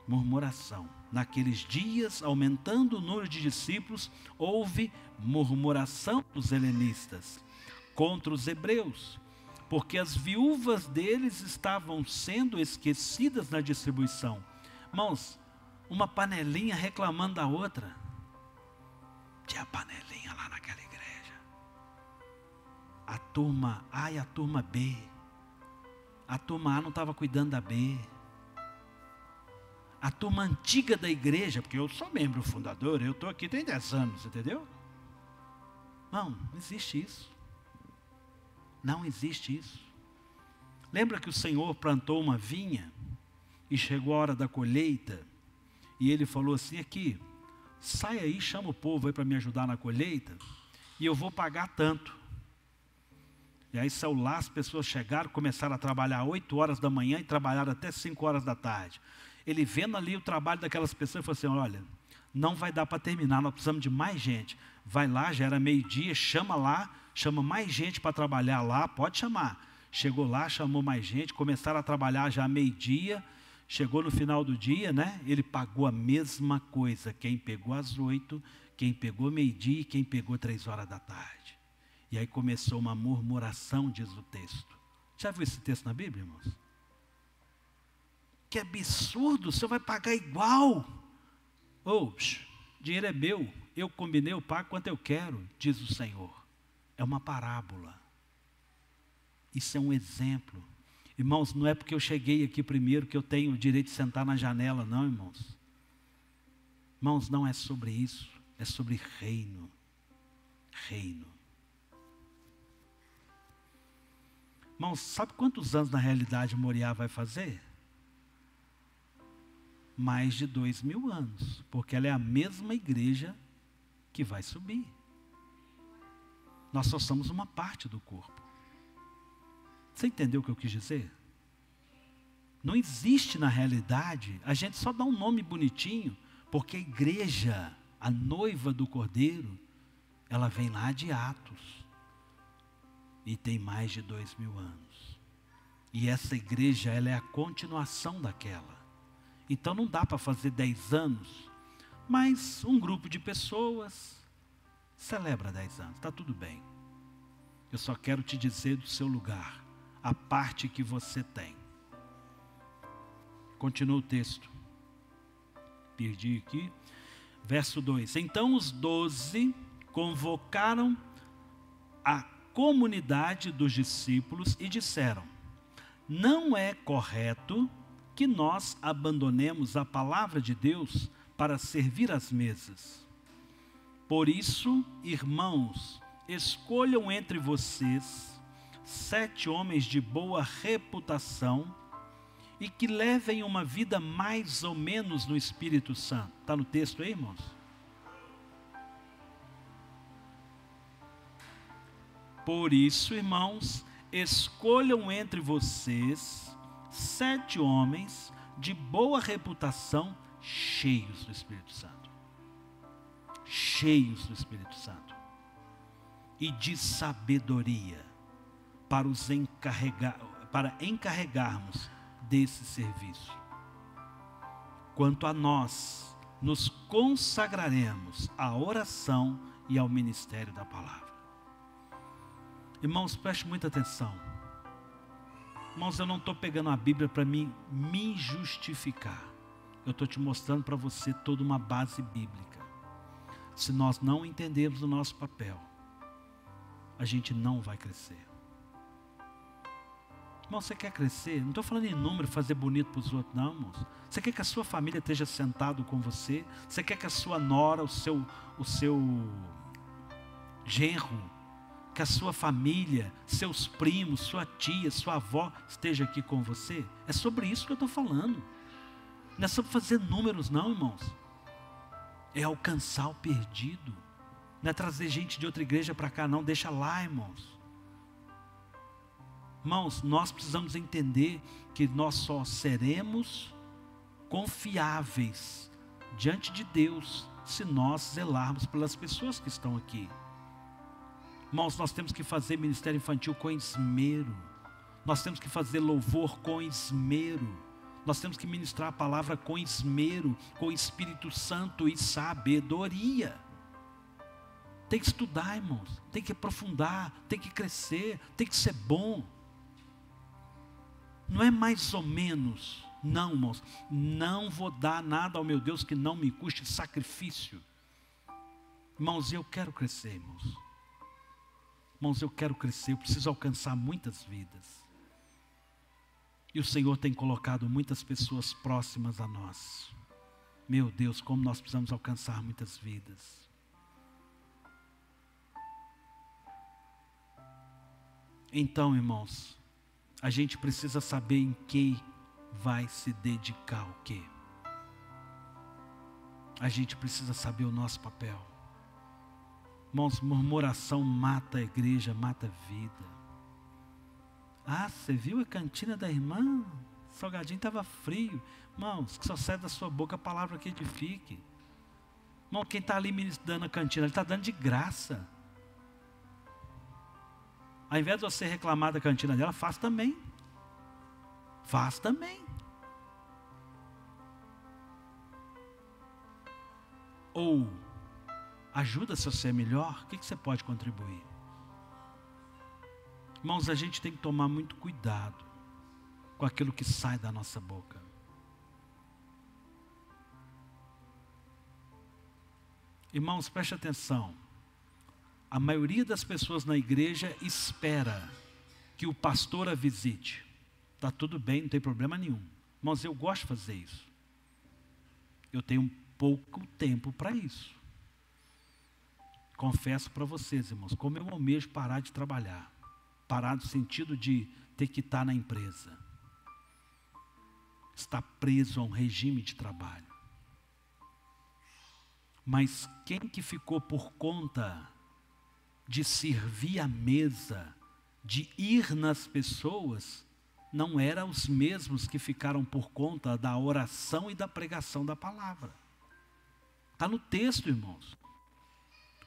Murmuração. Naqueles dias, aumentando o número de discípulos, houve murmuração dos helenistas contra os hebreus, porque as viúvas deles estavam sendo esquecidas na distribuição. Irmãos, uma panelinha reclamando da outra. Tinha panelinha lá naquela igreja. A turma A e a turma B. A turma A não estava cuidando da B. A turma antiga da igreja, porque eu sou membro fundador, eu estou aqui tem 10 anos, entendeu? Não existe isso. Não existe isso. Lembra que o Senhor plantou uma vinha e chegou a hora da colheita? E ele falou assim, aqui, sai aí, chama o povo aí para me ajudar na colheita, e eu vou pagar tanto. E aí saiu lá, as pessoas chegaram, começaram a trabalhar 8 horas da manhã e trabalharam até 5 horas da tarde. Ele vendo ali o trabalho daquelas pessoas, falou assim, olha, não vai dar para terminar, nós precisamos de mais gente. Vai lá, já era meio-dia, chama lá, chama mais gente para trabalhar lá, pode chamar. Chegou lá, chamou mais gente, começaram a trabalhar já meio-dia. Chegou no final do dia, né? Ele pagou a mesma coisa. Quem pegou às 8, quem pegou meio-dia e quem pegou 3 horas da tarde. E aí começou uma murmuração, diz o texto. Já viu esse texto na Bíblia, irmãos? Que absurdo, o senhor vai pagar igual. Dinheiro é meu, eu combinei, eu pago quanto eu quero, diz o Senhor. É uma parábola. Isso é um exemplo. Irmãos, não é porque eu cheguei aqui primeiro que eu tenho o direito de sentar na janela, não, irmãos. Irmãos, não é sobre isso, é sobre reino. Reino. Irmãos, sabe quantos anos na realidade Moriá vai fazer? Mais de 2000 anos, porque ela é a mesma igreja que vai subir. Nós só somos uma parte do corpo. Você entendeu o que eu quis dizer? Não existe na realidade, a gente só dá um nome bonitinho, porque a igreja, a noiva do Cordeiro, ela vem lá de Atos, e tem mais de 2000 anos. E essa igreja, ela é a continuação daquela. Então não dá para fazer 10 anos, mas um grupo de pessoas celebra 10 anos, está tudo bem. Eu só quero te dizer do seu lugar, a parte que você tem. Continua o texto. Perdi aqui. Verso 2. Então os 12 convocaram a comunidade dos discípulos e disseram: não é correto que nós abandonemos a palavra de Deus para servir às mesas. Por isso, irmãos, escolham entre vocês 7 homens de boa reputação e que levem uma vida mais ou menos no Espírito Santo. Está no texto aí, irmãos? Por isso, irmãos, escolham entre vocês 7 homens de boa reputação, cheios do Espírito Santo. Cheios do Espírito Santo. E de sabedoria para encarregarmos desse serviço. Quanto a nós, nos consagraremos à oração e ao ministério da palavra. Irmãos, preste muita atenção. Irmãos, eu não estou pegando a Bíblia para me justificar. Eu estou te mostrando para você toda uma base bíblica. Se nós não entendermos o nosso papel, a gente não vai crescer. Irmão, você quer crescer? Não estou falando em número, fazer bonito para os outros, não, irmãos. Você quer que a sua família esteja sentado com você? Você quer que a sua nora, o seu genro, que a sua família, seus primos, sua tia, sua avó esteja aqui com você? É sobre isso que eu estou falando. Não é sobre fazer números, não, irmãos. É alcançar o perdido. Não é trazer gente de outra igreja para cá, não. Deixa lá, irmãos. Irmãos, nós precisamos entender que nós só seremos confiáveis diante de Deus se nós zelarmos pelas pessoas que estão aqui. Irmãos, nós temos que fazer ministério infantil com esmero. Nós temos que fazer louvor com esmero. Nós temos que ministrar a palavra com esmero, com Espírito Santo e sabedoria. Tem que estudar, irmãos. Tem que aprofundar, tem que crescer, tem que ser bom. Não é mais ou menos. Não, irmãos. Não vou dar nada ao meu Deus que não me custe sacrifício. Irmãos, eu quero crescer, irmãos. Irmãos, eu quero crescer. Eu preciso alcançar muitas vidas. E o Senhor tem colocado muitas pessoas próximas a nós. Meu Deus, como nós precisamos alcançar muitas vidas. Então, irmãos, a gente precisa saber em que vai se dedicar o quê. A gente precisa saber o nosso papel. Irmãos, murmuração mata a igreja, mata a vida. Ah, você viu a cantina da irmã? O salgadinho estava frio. Irmãos, que só sai da sua boca a palavra que edifique. Irmão, quem está ali ministrando a cantina, ele está dando de graça. Ao invés de você reclamar da cantina dela, faz também. Faz também. Ou ajuda se você é melhor, o que você pode contribuir? Irmãos, a gente tem que tomar muito cuidado com aquilo que sai da nossa boca. Irmãos, preste atenção. A maioria das pessoas na igreja espera que o pastor a visite. Está tudo bem, não tem problema nenhum. Irmãos, eu gosto de fazer isso. Eu tenho pouco tempo para isso. Confesso para vocês, irmãos, como eu almejo parar de trabalhar. Parar no sentido de ter que estar na empresa. Estar preso a um regime de trabalho. Mas quem que ficou por conta de servir à mesa, de ir nas pessoas, não eram os mesmos que ficaram por conta da oração e da pregação da palavra. Está no texto, irmãos.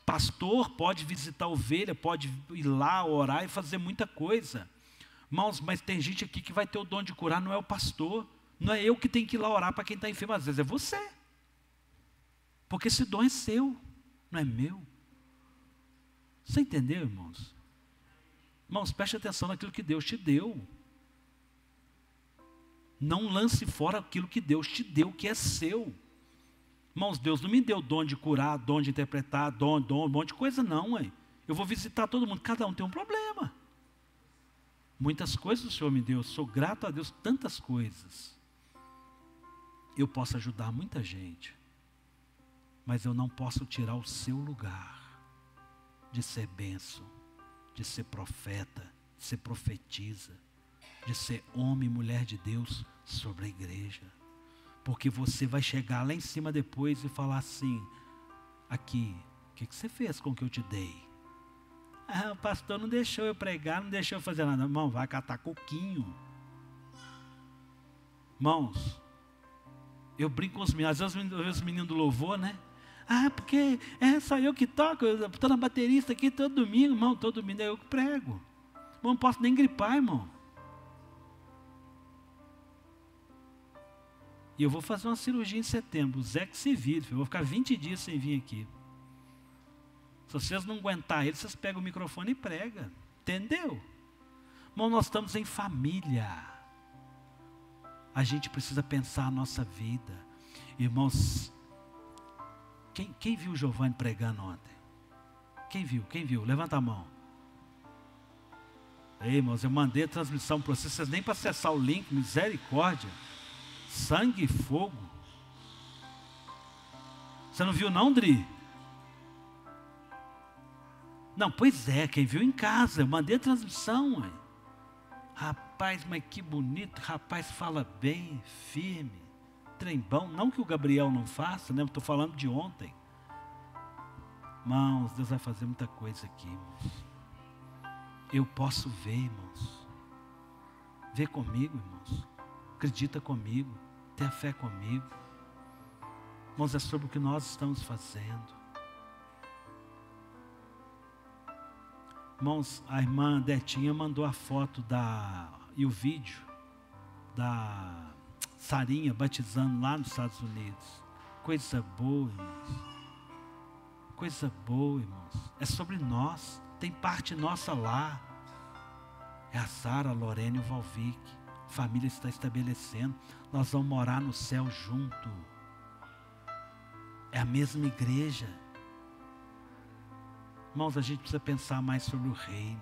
Pastor pode visitar a ovelha, pode ir lá orar e fazer muita coisa. Irmãos, mas tem gente aqui que vai ter o dom de curar, não é o pastor. Não é eu que tenho que ir lá orar para quem está enfermo, às vezes é você. Porque esse dom é seu, não é meu. Você entendeu, irmãos? Irmãos, preste atenção naquilo que Deus te deu. Não lance fora aquilo que Deus te deu, que é seu. Irmãos, Deus não me deu dom de curar, dom de interpretar, dom, um monte de coisa não, ué. Eu vou visitar todo mundo, cada um tem um problema. Muitas coisas o Senhor me deu, eu sou grato a Deus, tantas coisas. Eu posso ajudar muita gente, mas eu não posso tirar o seu lugar de ser bênção, de ser profeta, de ser profetisa, de ser homem e mulher de Deus sobre a igreja. Porque você vai chegar lá em cima depois e falar assim, aqui, o que você fez com o que eu te dei? Ah, o pastor não deixou eu pregar, não deixou eu fazer nada. Irmão, vai catar coquinho. Irmãos, eu brinco com os meninos, às vezes os meninos do louvor, né? Ah, porque é só eu que toco, eu estou na baterista aqui todo domingo, irmão, todo domingo é eu que prego. Irmão, não posso nem gripar, irmão. E eu vou fazer uma cirurgia em setembro, o Zé que se vire, eu vou ficar 20 dias sem vir aqui. Se vocês não aguentar ele, vocês pegam o microfone e pregam. Entendeu? Irmão, nós estamos em família. A gente precisa pensar a nossa vida. Irmãos, quem viu o Giovanni pregando ontem? Quem viu? Quem viu? Levanta a mão. Ei, irmãos, eu mandei a transmissão para vocês nem para acessar o link, misericórdia. Sangue e fogo. Você não viu não, Dri? Não, pois é, quem viu em casa, eu mandei a transmissão. Ué. Rapaz, mas que bonito, rapaz fala bem, firme, trem bom. Não que o Gabriel não faça, né? Estou falando de ontem. Irmãos, Deus vai fazer muita coisa aqui, irmãos. Eu posso ver, irmãos. Vê comigo, irmãos. Acredita comigo, tenha fé comigo. Irmãos, é sobre o que nós estamos fazendo. Irmãos, a irmã Detinha mandou a foto e o vídeo da Sarinha batizando lá nos Estados Unidos. Coisa boa, irmãos. Coisa boa, irmãos. É sobre nós. Tem parte nossa lá. É a Sara, a Lorena e o Valvic. A família está estabelecendo. Nós vamos morar no céu junto. É a mesma igreja. Irmãos, a gente precisa pensar mais sobre o reino.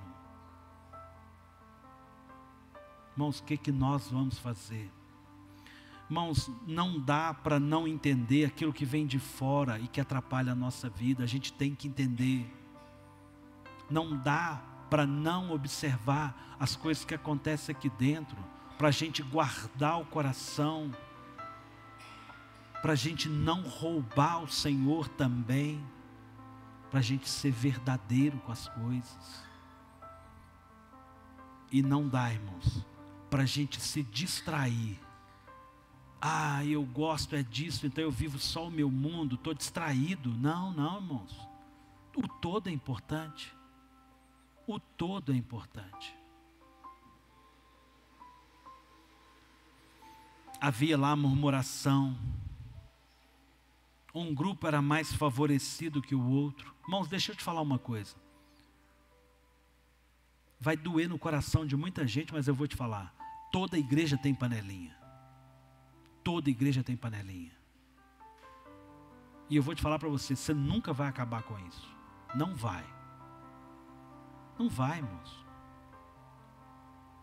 Irmãos, o que nós vamos fazer? Irmãos, não dá para não entender aquilo que vem de fora e que atrapalha a nossa vida. A gente tem que entender. Não dá para não observar as coisas que acontecem aqui dentro, para a gente guardar o coração, para a gente não roubar o Senhor também, para a gente ser verdadeiro com as coisas. E não dá, irmãos, para a gente se distrair. Ah, eu gosto é disso, então eu vivo só o meu mundo, estou distraído. Não, não, irmãos. O todo é importante. O todo é importante. Havia lá murmuração. Um grupo era mais favorecido que o outro. Irmãos, deixa eu te falar uma coisa. Vai doer no coração de muita gente, mas eu vou te falar. Toda igreja tem panelinha. Toda igreja tem panelinha. E eu vou te falar para você, você nunca vai acabar com isso. Não vai. Não vai, irmãos.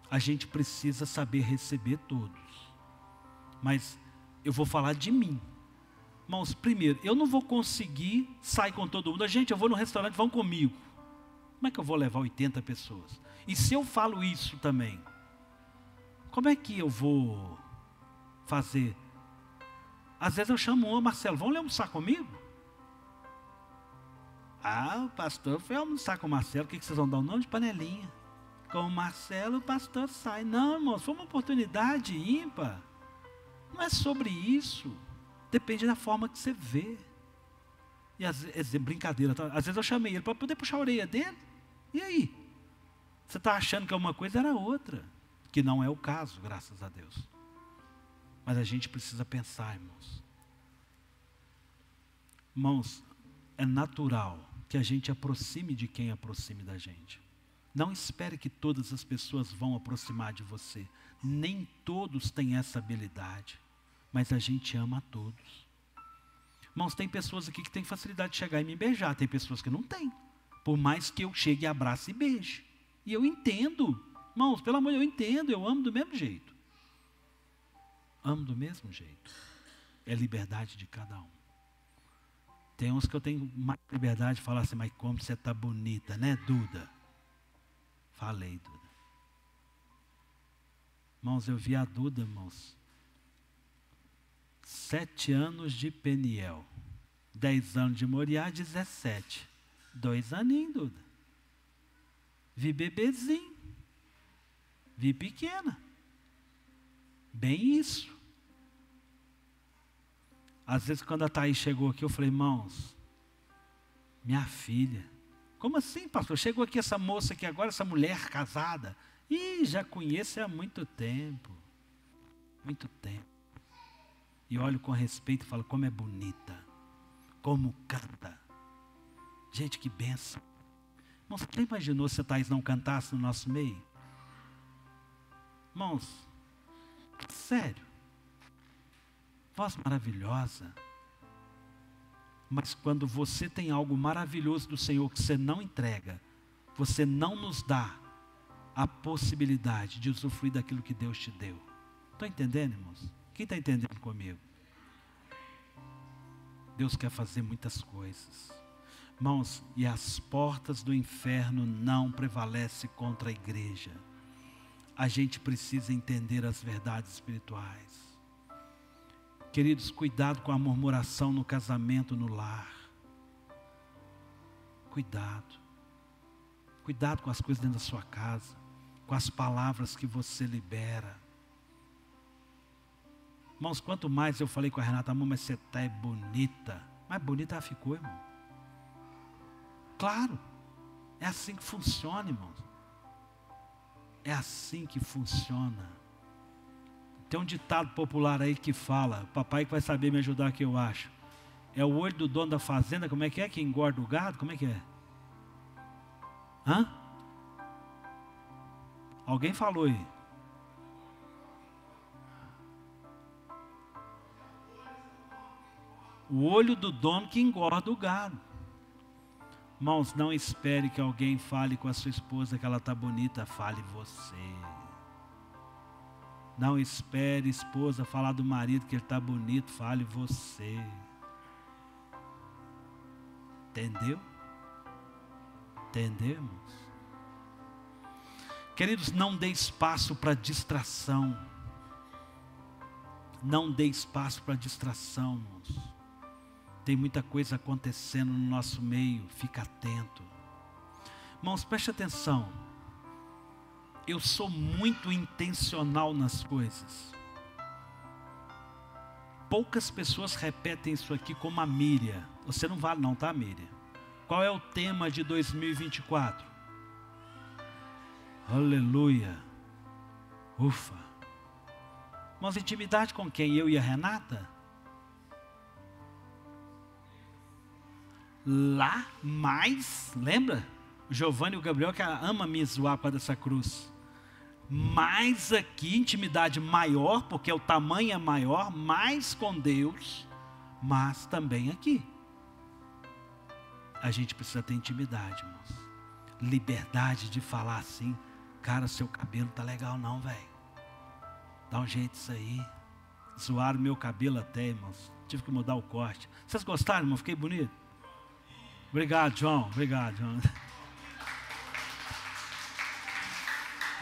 A gente precisa saber receber todos. Mas eu vou falar de mim. Irmãos, primeiro, eu não vou conseguir sair com todo mundo. Gente, eu vou no restaurante, vão comigo. Como é que eu vou levar 80 pessoas? E se eu falo isso também, como é que eu vou fazer? Às vezes eu chamo Marcelo, vão almoçar comigo? Ah, o pastor foi almoçar com o Marcelo, o que vocês vão dar? O nome de panelinha. Com o Marcelo, o pastor sai. Não, irmãos, foi uma oportunidade ímpar. Não é sobre isso. Depende da forma que você vê. E às vezes, brincadeira, tá? Às vezes eu chamei ele para poder puxar a orelha dele. E aí? Você está achando que uma coisa era outra. Que não é o caso, graças a Deus. Mas a gente precisa pensar, irmãos. Irmãos, é natural que a gente aproxime de quem aproxime da gente. Não espere que todas as pessoas vão aproximar de você. Nem todos têm essa habilidade. Mas a gente ama a todos. Irmãos, tem pessoas aqui que têm facilidade de chegar e me beijar. Tem pessoas que não têm. Por mais que eu chegue, abrace e beije. E eu entendo. Irmãos, pelo amor de Deus, eu entendo. Eu amo do mesmo jeito. Amo do mesmo jeito. É liberdade de cada um. Tem uns que eu tenho mais liberdade de falar assim, mas como você está bonita, né, Duda? Falei, Duda. Irmãos, eu vi a Duda, irmãos. 7 anos de Peniel. 10 anos de Moriá, 17. 2 aninhos, Duda. Vi bebezinho. Vi pequena. Bem isso. Às vezes quando a Thaís chegou aqui, eu falei, irmãos, minha filha. Como assim, pastor? Chegou aqui essa moça aqui agora, essa mulher casada. Ih, já conheço há muito tempo. Muito tempo. E olho com respeito e falo, como é bonita. Como canta. Gente, que bênção. Irmãos, você imaginou se a Thaís não cantasse no nosso meio? Irmãos, sério. Voz maravilhosa. Mas quando você tem algo maravilhoso do Senhor que você não entrega, você não nos dá a possibilidade de usufruir daquilo que Deus te deu. Estão entendendo, irmãos? Quem está entendendo comigo? Deus quer fazer muitas coisas. Irmãos, e as portas do inferno não prevalecem contra a igreja. A gente precisa entender as verdades espirituais. Queridos, cuidado com a murmuração no casamento, no lar. Cuidado. Cuidado com as coisas dentro da sua casa. Com as palavras que você libera. Irmãos, quanto mais eu falei com a Renata, amor, mas você está bonita. Mais bonita ela ficou, irmão. Claro. É assim que funciona, irmãos. É assim que funciona. Tem um ditado popular aí que fala, papai que vai saber me ajudar que eu acho. É o olho do dono da fazenda, como é que engorda o gado? Como é que é? Hã? Alguém falou aí. O olho do dono que engorda o gado. Irmãos, não espere que alguém fale com a sua esposa que ela está bonita, fale você. Não espere esposa falar do marido que ele está bonito, fale você. Entendeu? Entendeu, irmãos? Queridos, não dê espaço para distração. Não dê espaço para distração, irmãos. Tem muita coisa acontecendo no nosso meio, fica atento. Irmãos, preste atenção. Eu sou muito intencional nas coisas. Poucas pessoas repetem isso aqui como a Miriam. Você não vale não, tá, Miriam? Qual é o tema de 2024? Aleluia. Ufa. Irmãos, intimidade com quem? Eu e a Renata? Lá, mais, lembra? O Giovanni e o Gabriel que ama me zoar para dessa cruz. Mais aqui, intimidade maior, porque o tamanho é maior, mais com Deus, mas também aqui. A gente precisa ter intimidade, irmãos. Liberdade de falar assim, cara, seu cabelo tá legal não, velho. Dá um jeito isso aí. Zoaram meu cabelo até, irmãos. Tive que mudar o corte. Vocês gostaram, irmão? Fiquei bonito? Obrigado, João. Obrigado, João.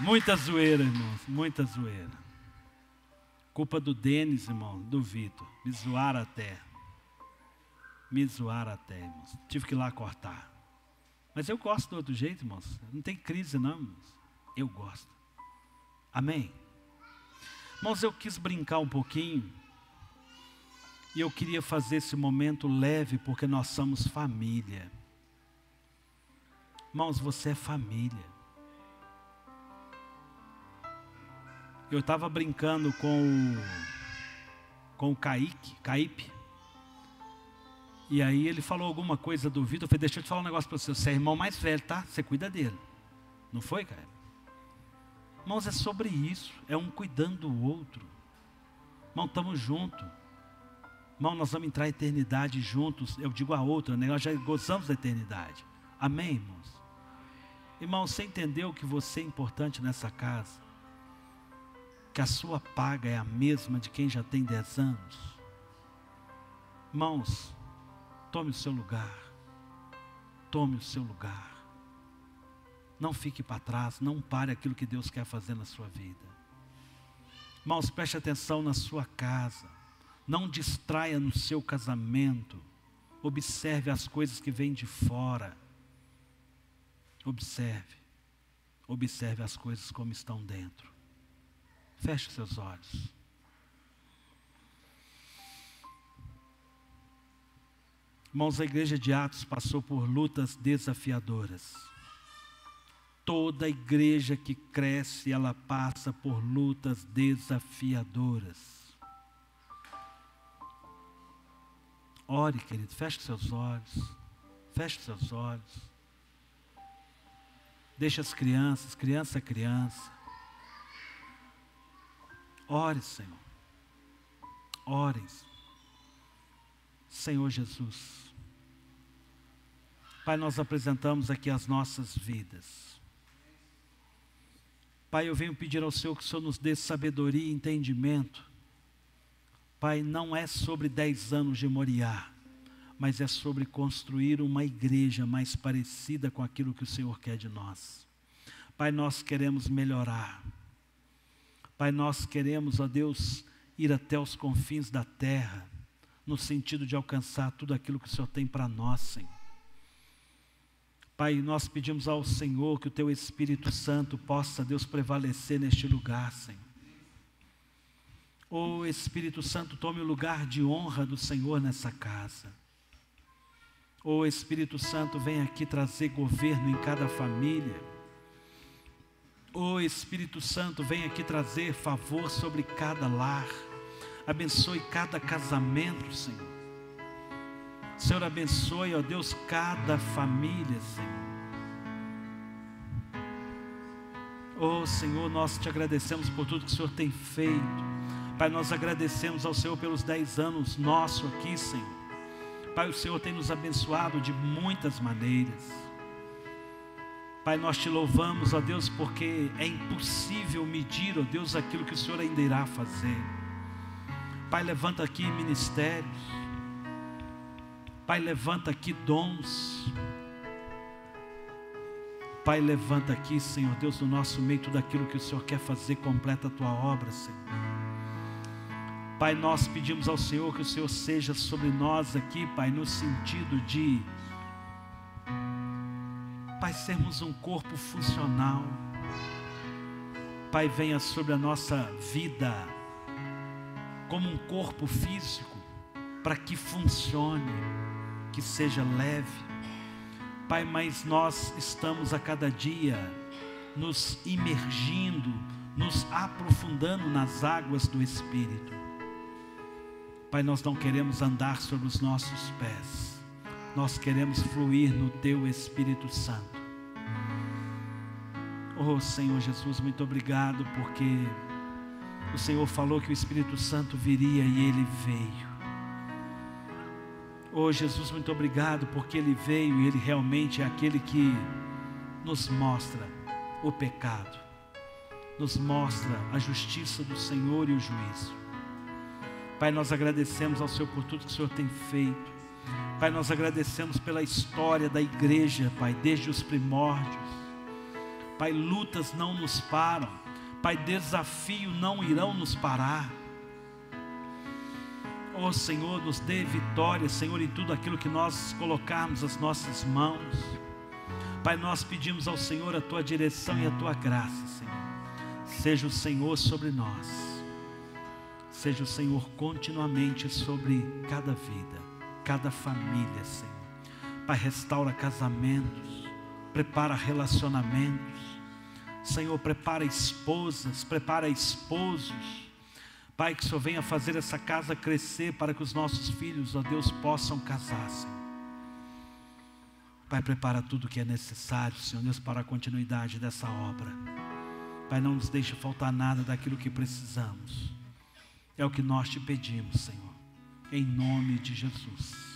Muita zoeira, irmãos. Muita zoeira. Culpa do Denis, irmão. Do Vitor. Me zoaram até. Me zoaram até, irmãos. Tive que ir lá cortar. Mas eu gosto do outro jeito, irmãos. Não tem crise, não, irmãos. Eu gosto. Amém? Irmãos, eu quis brincar um pouquinho. E eu queria fazer esse momento leve, porque nós somos família. Irmãos, você é família. Eu estava brincando com o Caípe. E aí ele falou alguma coisa do Vitor. Eu falei, deixa eu te falar um negócio para você. Você é irmão mais velho, tá? Você cuida dele. Não foi, cara? Irmãos, é sobre isso. É um cuidando do outro. Irmão, estamos juntos. Irmão, nós vamos entrar a eternidade juntos. Eu digo a outra, né? Nós já gozamos da eternidade. Amém, irmãos? Irmão, você entendeu que você é importante nessa casa? Que a sua paga é a mesma de quem já tem 10 anos? Irmãos, tome o seu lugar. Tome o seu lugar. Não fique para trás, não pare aquilo que Deus quer fazer na sua vida. Irmãos, preste atenção na sua casa. Não distraia no seu casamento. Observe as coisas que vêm de fora. Observe. Observe as coisas como estão dentro. Feche os seus olhos. Irmãos, a igreja de Atos passou por lutas desafiadoras. Toda igreja que cresce, ela passa por lutas desafiadoras. Ore, querido, feche seus olhos. Feche seus olhos. Deixa as crianças, criança é criança. Ore, Senhor. Orem. Senhor Jesus. Pai, nós apresentamos aqui as nossas vidas. Pai, eu venho pedir ao Senhor que o Senhor nos dê sabedoria e entendimento. Pai, não é sobre 10 anos de Moriá, mas é sobre construir uma igreja mais parecida com aquilo que o Senhor quer de nós. Pai, nós queremos melhorar. Pai, nós queremos, ó Deus, ir até os confins da terra, no sentido de alcançar tudo aquilo que o Senhor tem para nós, Senhor. Pai, nós pedimos ao Senhor que o Teu Espírito Santo possa, Deus, prevalecer neste lugar, Senhor. Ô Espírito Santo, tome o lugar de honra do Senhor nessa casa. Ô Espírito Santo, vem aqui trazer governo em cada família. Ô Espírito Santo, vem aqui trazer favor sobre cada lar. Abençoe cada casamento, Senhor. Senhor, abençoe, ó Deus, cada família, Senhor. Oh Senhor, nós te agradecemos por tudo que o Senhor tem feito. Pai, nós agradecemos ao Senhor pelos 10 anos nosso aqui, Senhor. Pai, o Senhor tem nos abençoado de muitas maneiras. Pai, nós te louvamos, ó Deus, porque é impossível medir, ó Deus, aquilo que o Senhor ainda irá fazer. Pai, levanta aqui ministérios. Pai, levanta aqui dons. Pai, levanta aqui, Senhor Deus, no nosso meio tudo aquilo que o Senhor quer fazer, completa a Tua obra, Senhor. Pai, nós pedimos ao Senhor que o Senhor seja sobre nós aqui, Pai, no sentido de, Pai, sermos um corpo funcional. Pai, venha sobre a nossa vida como um corpo físico, para que funcione, que seja leve. Pai, mas nós estamos a cada dia nos imergindo, nos aprofundando nas águas do Espírito. Pai, nós não queremos andar sobre os nossos pés, nós queremos fluir no Teu Espírito Santo. Oh Senhor Jesus, muito obrigado, porque o Senhor falou que o Espírito Santo viria e Ele veio. Oh Jesus, muito obrigado, porque Ele veio e Ele realmente é aquele que nos mostra o pecado, nos mostra a justiça do Senhor e o juízo. Pai, nós agradecemos ao Senhor por tudo que o Senhor tem feito. Pai, nós agradecemos pela história da igreja, Pai, desde os primórdios. Pai, lutas não nos param. Pai, desafios não irão nos parar. Oh Senhor, nos dê vitória, Senhor, em tudo aquilo que nós colocarmos as nossas mãos. Pai, nós pedimos ao Senhor a Tua direção e a Tua graça, Senhor. Seja o Senhor sobre nós. Seja o Senhor continuamente sobre cada vida, cada família, Senhor. Pai, restaura casamentos, prepara relacionamentos. Senhor, prepara esposas, prepara esposos. Pai, que o Senhor venha fazer essa casa crescer para que os nossos filhos, ó Deus, possam casar, Senhor. Pai, prepara tudo o que é necessário, Senhor Deus, para a continuidade dessa obra. Pai, não nos deixe faltar nada daquilo que precisamos. É o que nós te pedimos, Senhor, em nome de Jesus.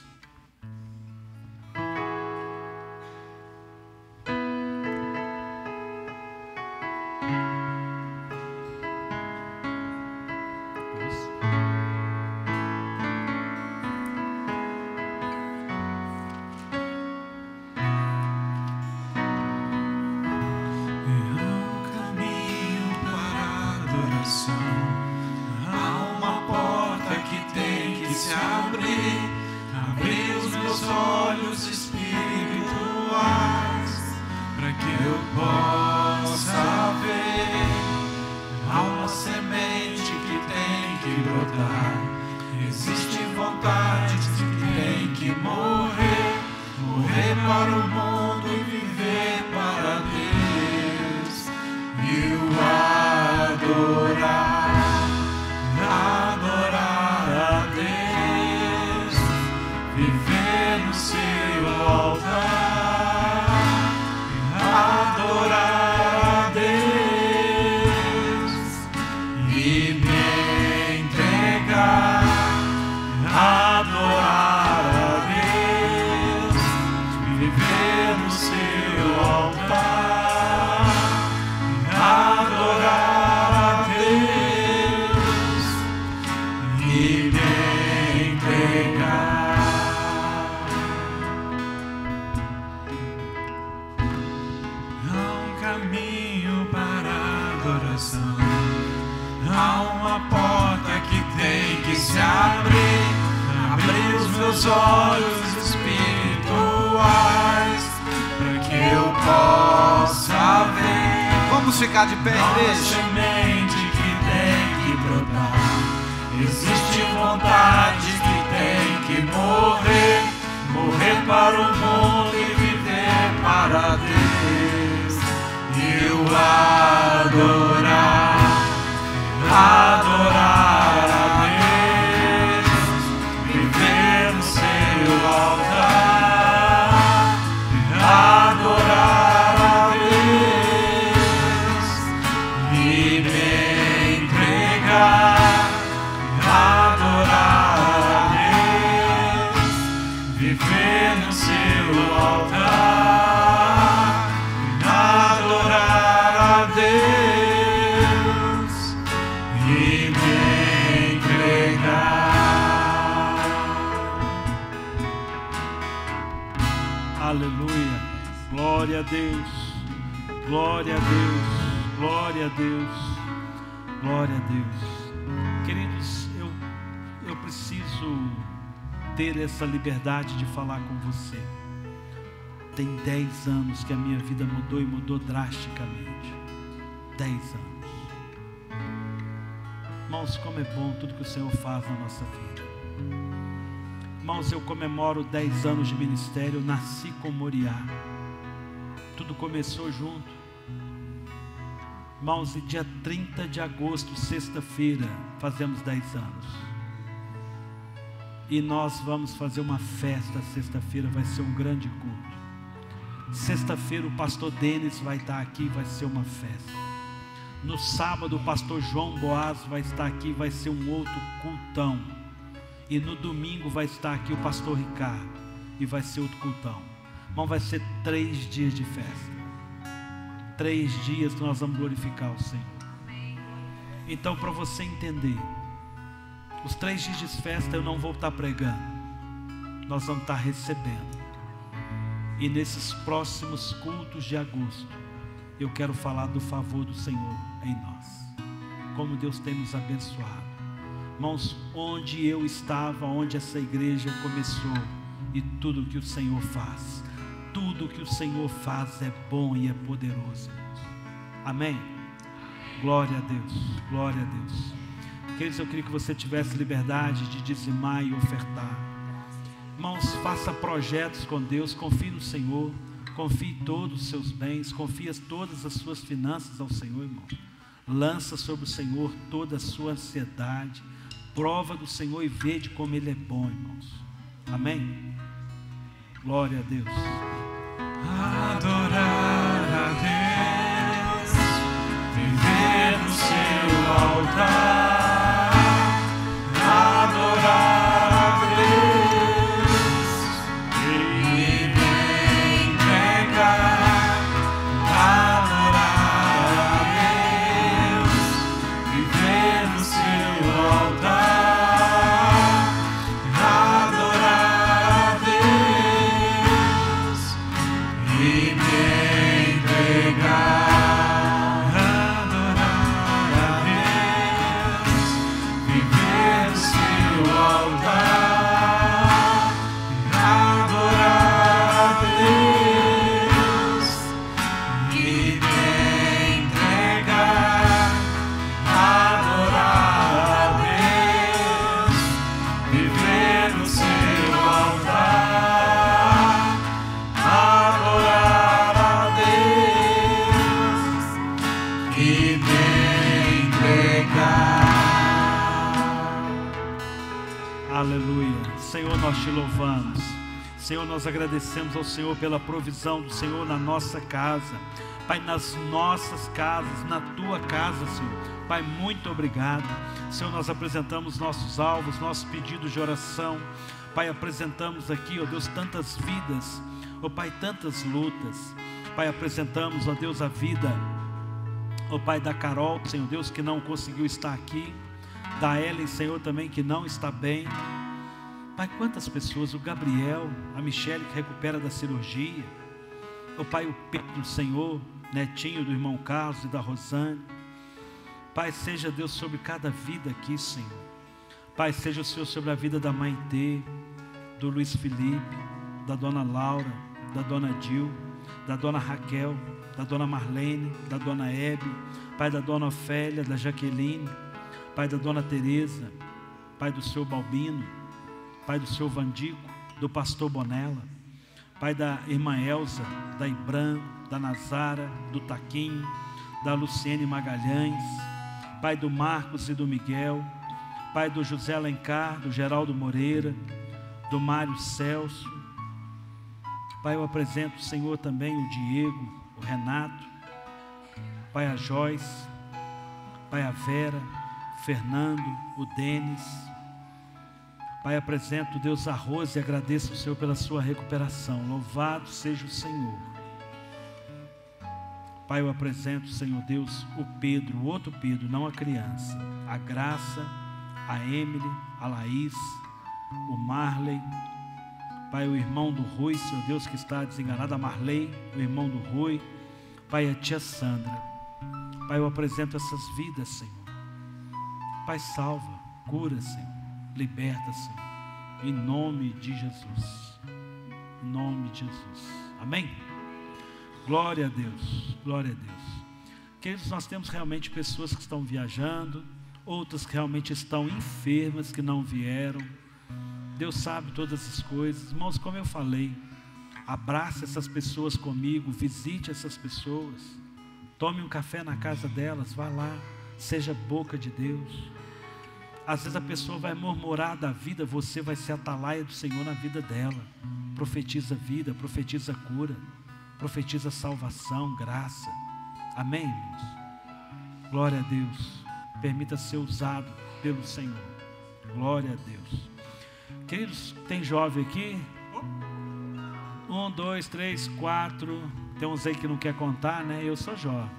Vamos ficar de pé, igreja. Semente que tem que brotar. Existe vontade que tem que morrer. Morrer para o mundo e viver para Deus. E o adorar a Deus. Viver no seu altar. Adorar Glória a Deus, glória a Deus, glória a Deus, glória a Deus. Queridos, eu preciso ter essa liberdade de falar com você. Tem 10 anos que a minha vida mudou e mudou drasticamente. 10 anos. Irmãos, como é bom tudo que o Senhor faz na nossa vida. Irmãos, eu comemoro 10 anos de ministério, eu nasci com Moriá. Tudo começou junto. Irmãos, e dia 30 de agosto, sexta-feira, fazemos 10 anos. E nós vamos fazer uma festa sexta-feira, vai ser um grande culto. Sexta-feira o pastor Denis vai estar aqui, vai ser uma festa. No sábado o pastor João Boaz vai estar aqui, vai ser um outro cultão. E no domingo vai estar aqui o pastor Ricardo, e vai ser outro cultão. Irmão, vai ser 3 dias de festa. 3 dias que nós vamos glorificar o Senhor. Então, para você entender, os 3 dias de festa eu não vou estar pregando. Nós vamos estar recebendo. E nesses próximos cultos de agosto, eu quero falar do favor do Senhor em nós. Como Deus tem nos abençoado. Irmãos, onde eu estava, onde essa igreja começou, e tudo que o Senhor faz. Tudo que o Senhor faz é bom e é poderoso. Amém? Glória a Deus, glória a Deus. Queridos, eu queria que você tivesse liberdade de dizimar e ofertar. Irmãos, faça projetos com Deus, confie no Senhor, confie todos os seus bens, confie todas as suas finanças ao Senhor, irmão. Lança sobre o Senhor toda a sua ansiedade, prova do Senhor e vede como Ele é bom, irmãos. Amém? Glória a Deus. adorar a Deus, viver no seu altar, adorar a Deus e me entregar, adorar a Deus, viver no seu altar, adorar a Deus e me entregar, adorar a Deus, viver no seu altar, adorar a Deus e me entregar, adorar a Deus, viver no seu altar, adorar a Deus e me entregar. Aleluia. Senhor, nós te louvamos. Senhor, nós agradecemos ao Senhor pela provisão do Senhor na nossa casa. Pai, nas nossas casas, na tua casa, Senhor. Pai, muito obrigado. Senhor, nós apresentamos nossos alvos, nossos pedidos de oração. Pai, apresentamos aqui, ó Deus, tantas vidas. Ó Pai, tantas lutas. Pai, apresentamos, ó Deus, a vida, ó Pai, da Carol, Senhor Deus, que não conseguiu estar aqui. Da Ellen, Senhor, também, que não está bem. Pai, quantas pessoas, o Gabriel, a Michele, que recupera da cirurgia. Ó Pai, o Pedro, Senhor, netinho do irmão Carlos e da Rosane. Pai, seja Deus sobre cada vida aqui, Senhor. Pai, seja o Senhor sobre a vida da mãe T, do Luiz Felipe, da dona Laura, da dona Dil, da dona Raquel, da dona Marlene, da dona Hebe, Pai, da dona Ofélia, da Jaqueline, Pai, da dona Tereza, Pai, do seu Balbino, Pai, do seu Vandico, do pastor Bonella, Pai, da irmã Elza, da Ibram, da Nazara, do Taquinho, da Luciene Magalhães, Pai, do Marcos e do Miguel, Pai, do José Alencar, do Geraldo Moreira, do Mário Celso. Pai, eu apresento, Senhor, também o Diego, o Renato, Pai, a Joyce, Pai, a Vera, Fernando, o Denis. Pai, apresento, Deus, a Rose e agradeço ao Senhor pela sua recuperação. Louvado seja o Senhor. Pai, eu apresento, Senhor Deus, o Pedro, o outro Pedro, não a criança, a Graça, a Emily, a Laís, o Marley. Pai, o irmão do Rui, Senhor Deus, que está desenganado, a Marley, o irmão do Rui. Pai, a tia Sandra. Pai, eu apresento essas vidas, Senhor. Pai, salva, cura, Senhor. Liberta, Senhor, em nome de Jesus, em nome de Jesus, amém? Glória a Deus, glória a Deus. Queridos, nós temos realmente pessoas que estão viajando, outras que realmente estão enfermas, que não vieram. Deus sabe todas as coisas. Irmãos, como eu falei, abrace essas pessoas comigo, visite essas pessoas, tome um café na casa delas, vá lá, seja boca de Deus. Às vezes a pessoa vai murmurar da vida, você vai ser a atalaia do Senhor na vida dela. Profetiza vida, profetiza cura, profetiza salvação, graça. Amém, irmãos? Glória a Deus. Permita ser usado pelo Senhor. Glória a Deus. Queridos, tem jovem aqui? 1, 2, 3, 4. Tem uns aí que não quer contar, né? Eu sou jovem.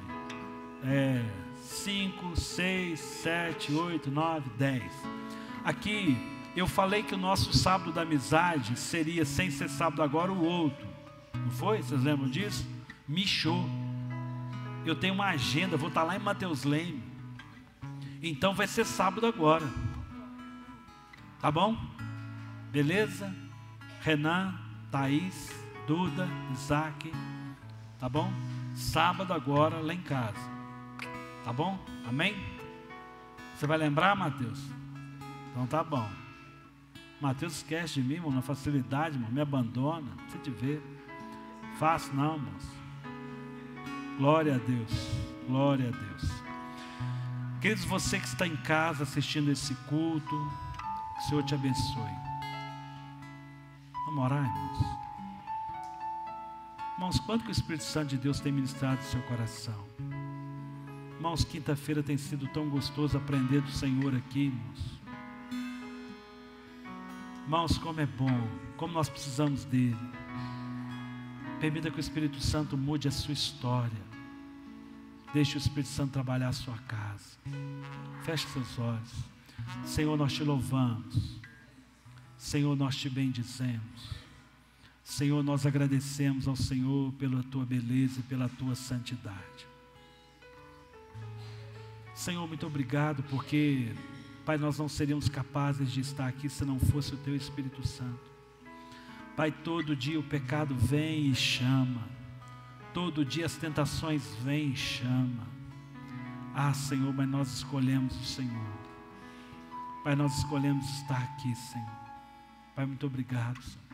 5, 6, 7, 8, 9, 10. Aqui eu falei que o nosso sábado da amizade seria, sem ser sábado agora, o outro. Não foi? Vocês lembram disso? Michô. Eu tenho uma agenda, vou estar lá em Mateus Leme. Então vai ser sábado agora. Tá bom? Beleza? Renan, Thaís, Duda, Isaac. Tá bom? Sábado agora lá em casa. Tá bom? Amém? Você vai lembrar, Mateus? Então tá bom. Mateus esquece de mim, irmão, na facilidade, irmão, me abandona. Não precisa te ver. Fácil não, irmãos. Glória a Deus. Glória a Deus. Queridos, você que está em casa assistindo esse culto, que o Senhor te abençoe. Vamos orar, irmãos. Irmãos, quanto que o Espírito Santo de Deus tem ministrado no seu coração? Irmãos, quinta-feira tem sido tão gostoso aprender do Senhor aqui, irmãos. Irmãos, como é bom, como nós precisamos dele. Permita que o Espírito Santo mude a sua história. Deixe o Espírito Santo trabalhar a sua casa. Feche seus olhos. Senhor, nós te louvamos. Senhor, nós te bendizemos. Senhor, nós agradecemos ao Senhor pela tua beleza e pela tua santidade. Senhor, muito obrigado, porque, Pai, nós não seríamos capazes de estar aqui se não fosse o teu Espírito Santo. Pai, todo dia o pecado vem e chama. Todo dia as tentações vêm e chama. Ah, Senhor, mas nós escolhemos o Senhor. Pai, nós escolhemos estar aqui, Senhor. Pai, muito obrigado, Senhor.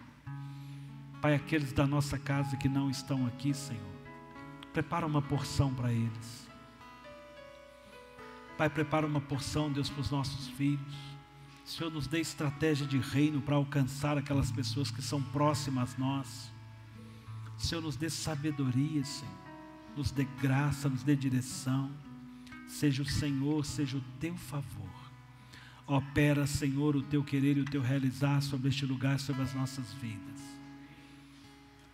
Pai, aqueles da nossa casa que não estão aqui, Senhor, prepara uma porção para eles. Pai, prepara uma porção, Deus, para os nossos filhos. Senhor, nos dê estratégia de reino para alcançar aquelas pessoas que são próximas a nós. Senhor, nos dê sabedoria, Senhor. Nos dê graça, nos dê direção. Seja o Senhor, seja o teu favor. Opera, Senhor, o teu querer e o teu realizar sobre este lugar, sobre as nossas vidas.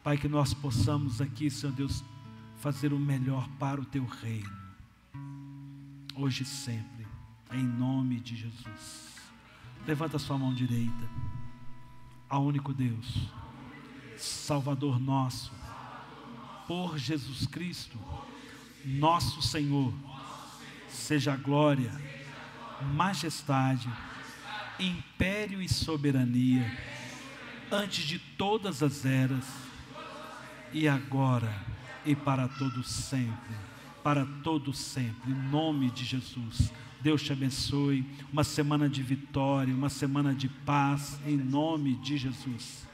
Pai, que nós possamos aqui, Senhor Deus, fazer o melhor para o teu reino. Hoje e sempre, em nome de Jesus. Levanta a sua mão direita. Ao único Deus, Salvador nosso, por Jesus Cristo, nosso Senhor, seja a glória, majestade, império e soberania, antes de todas as eras, e agora e para todo sempre, para todo sempre, em nome de Jesus. Deus te abençoe, uma semana de vitória, uma semana de paz, em nome de Jesus.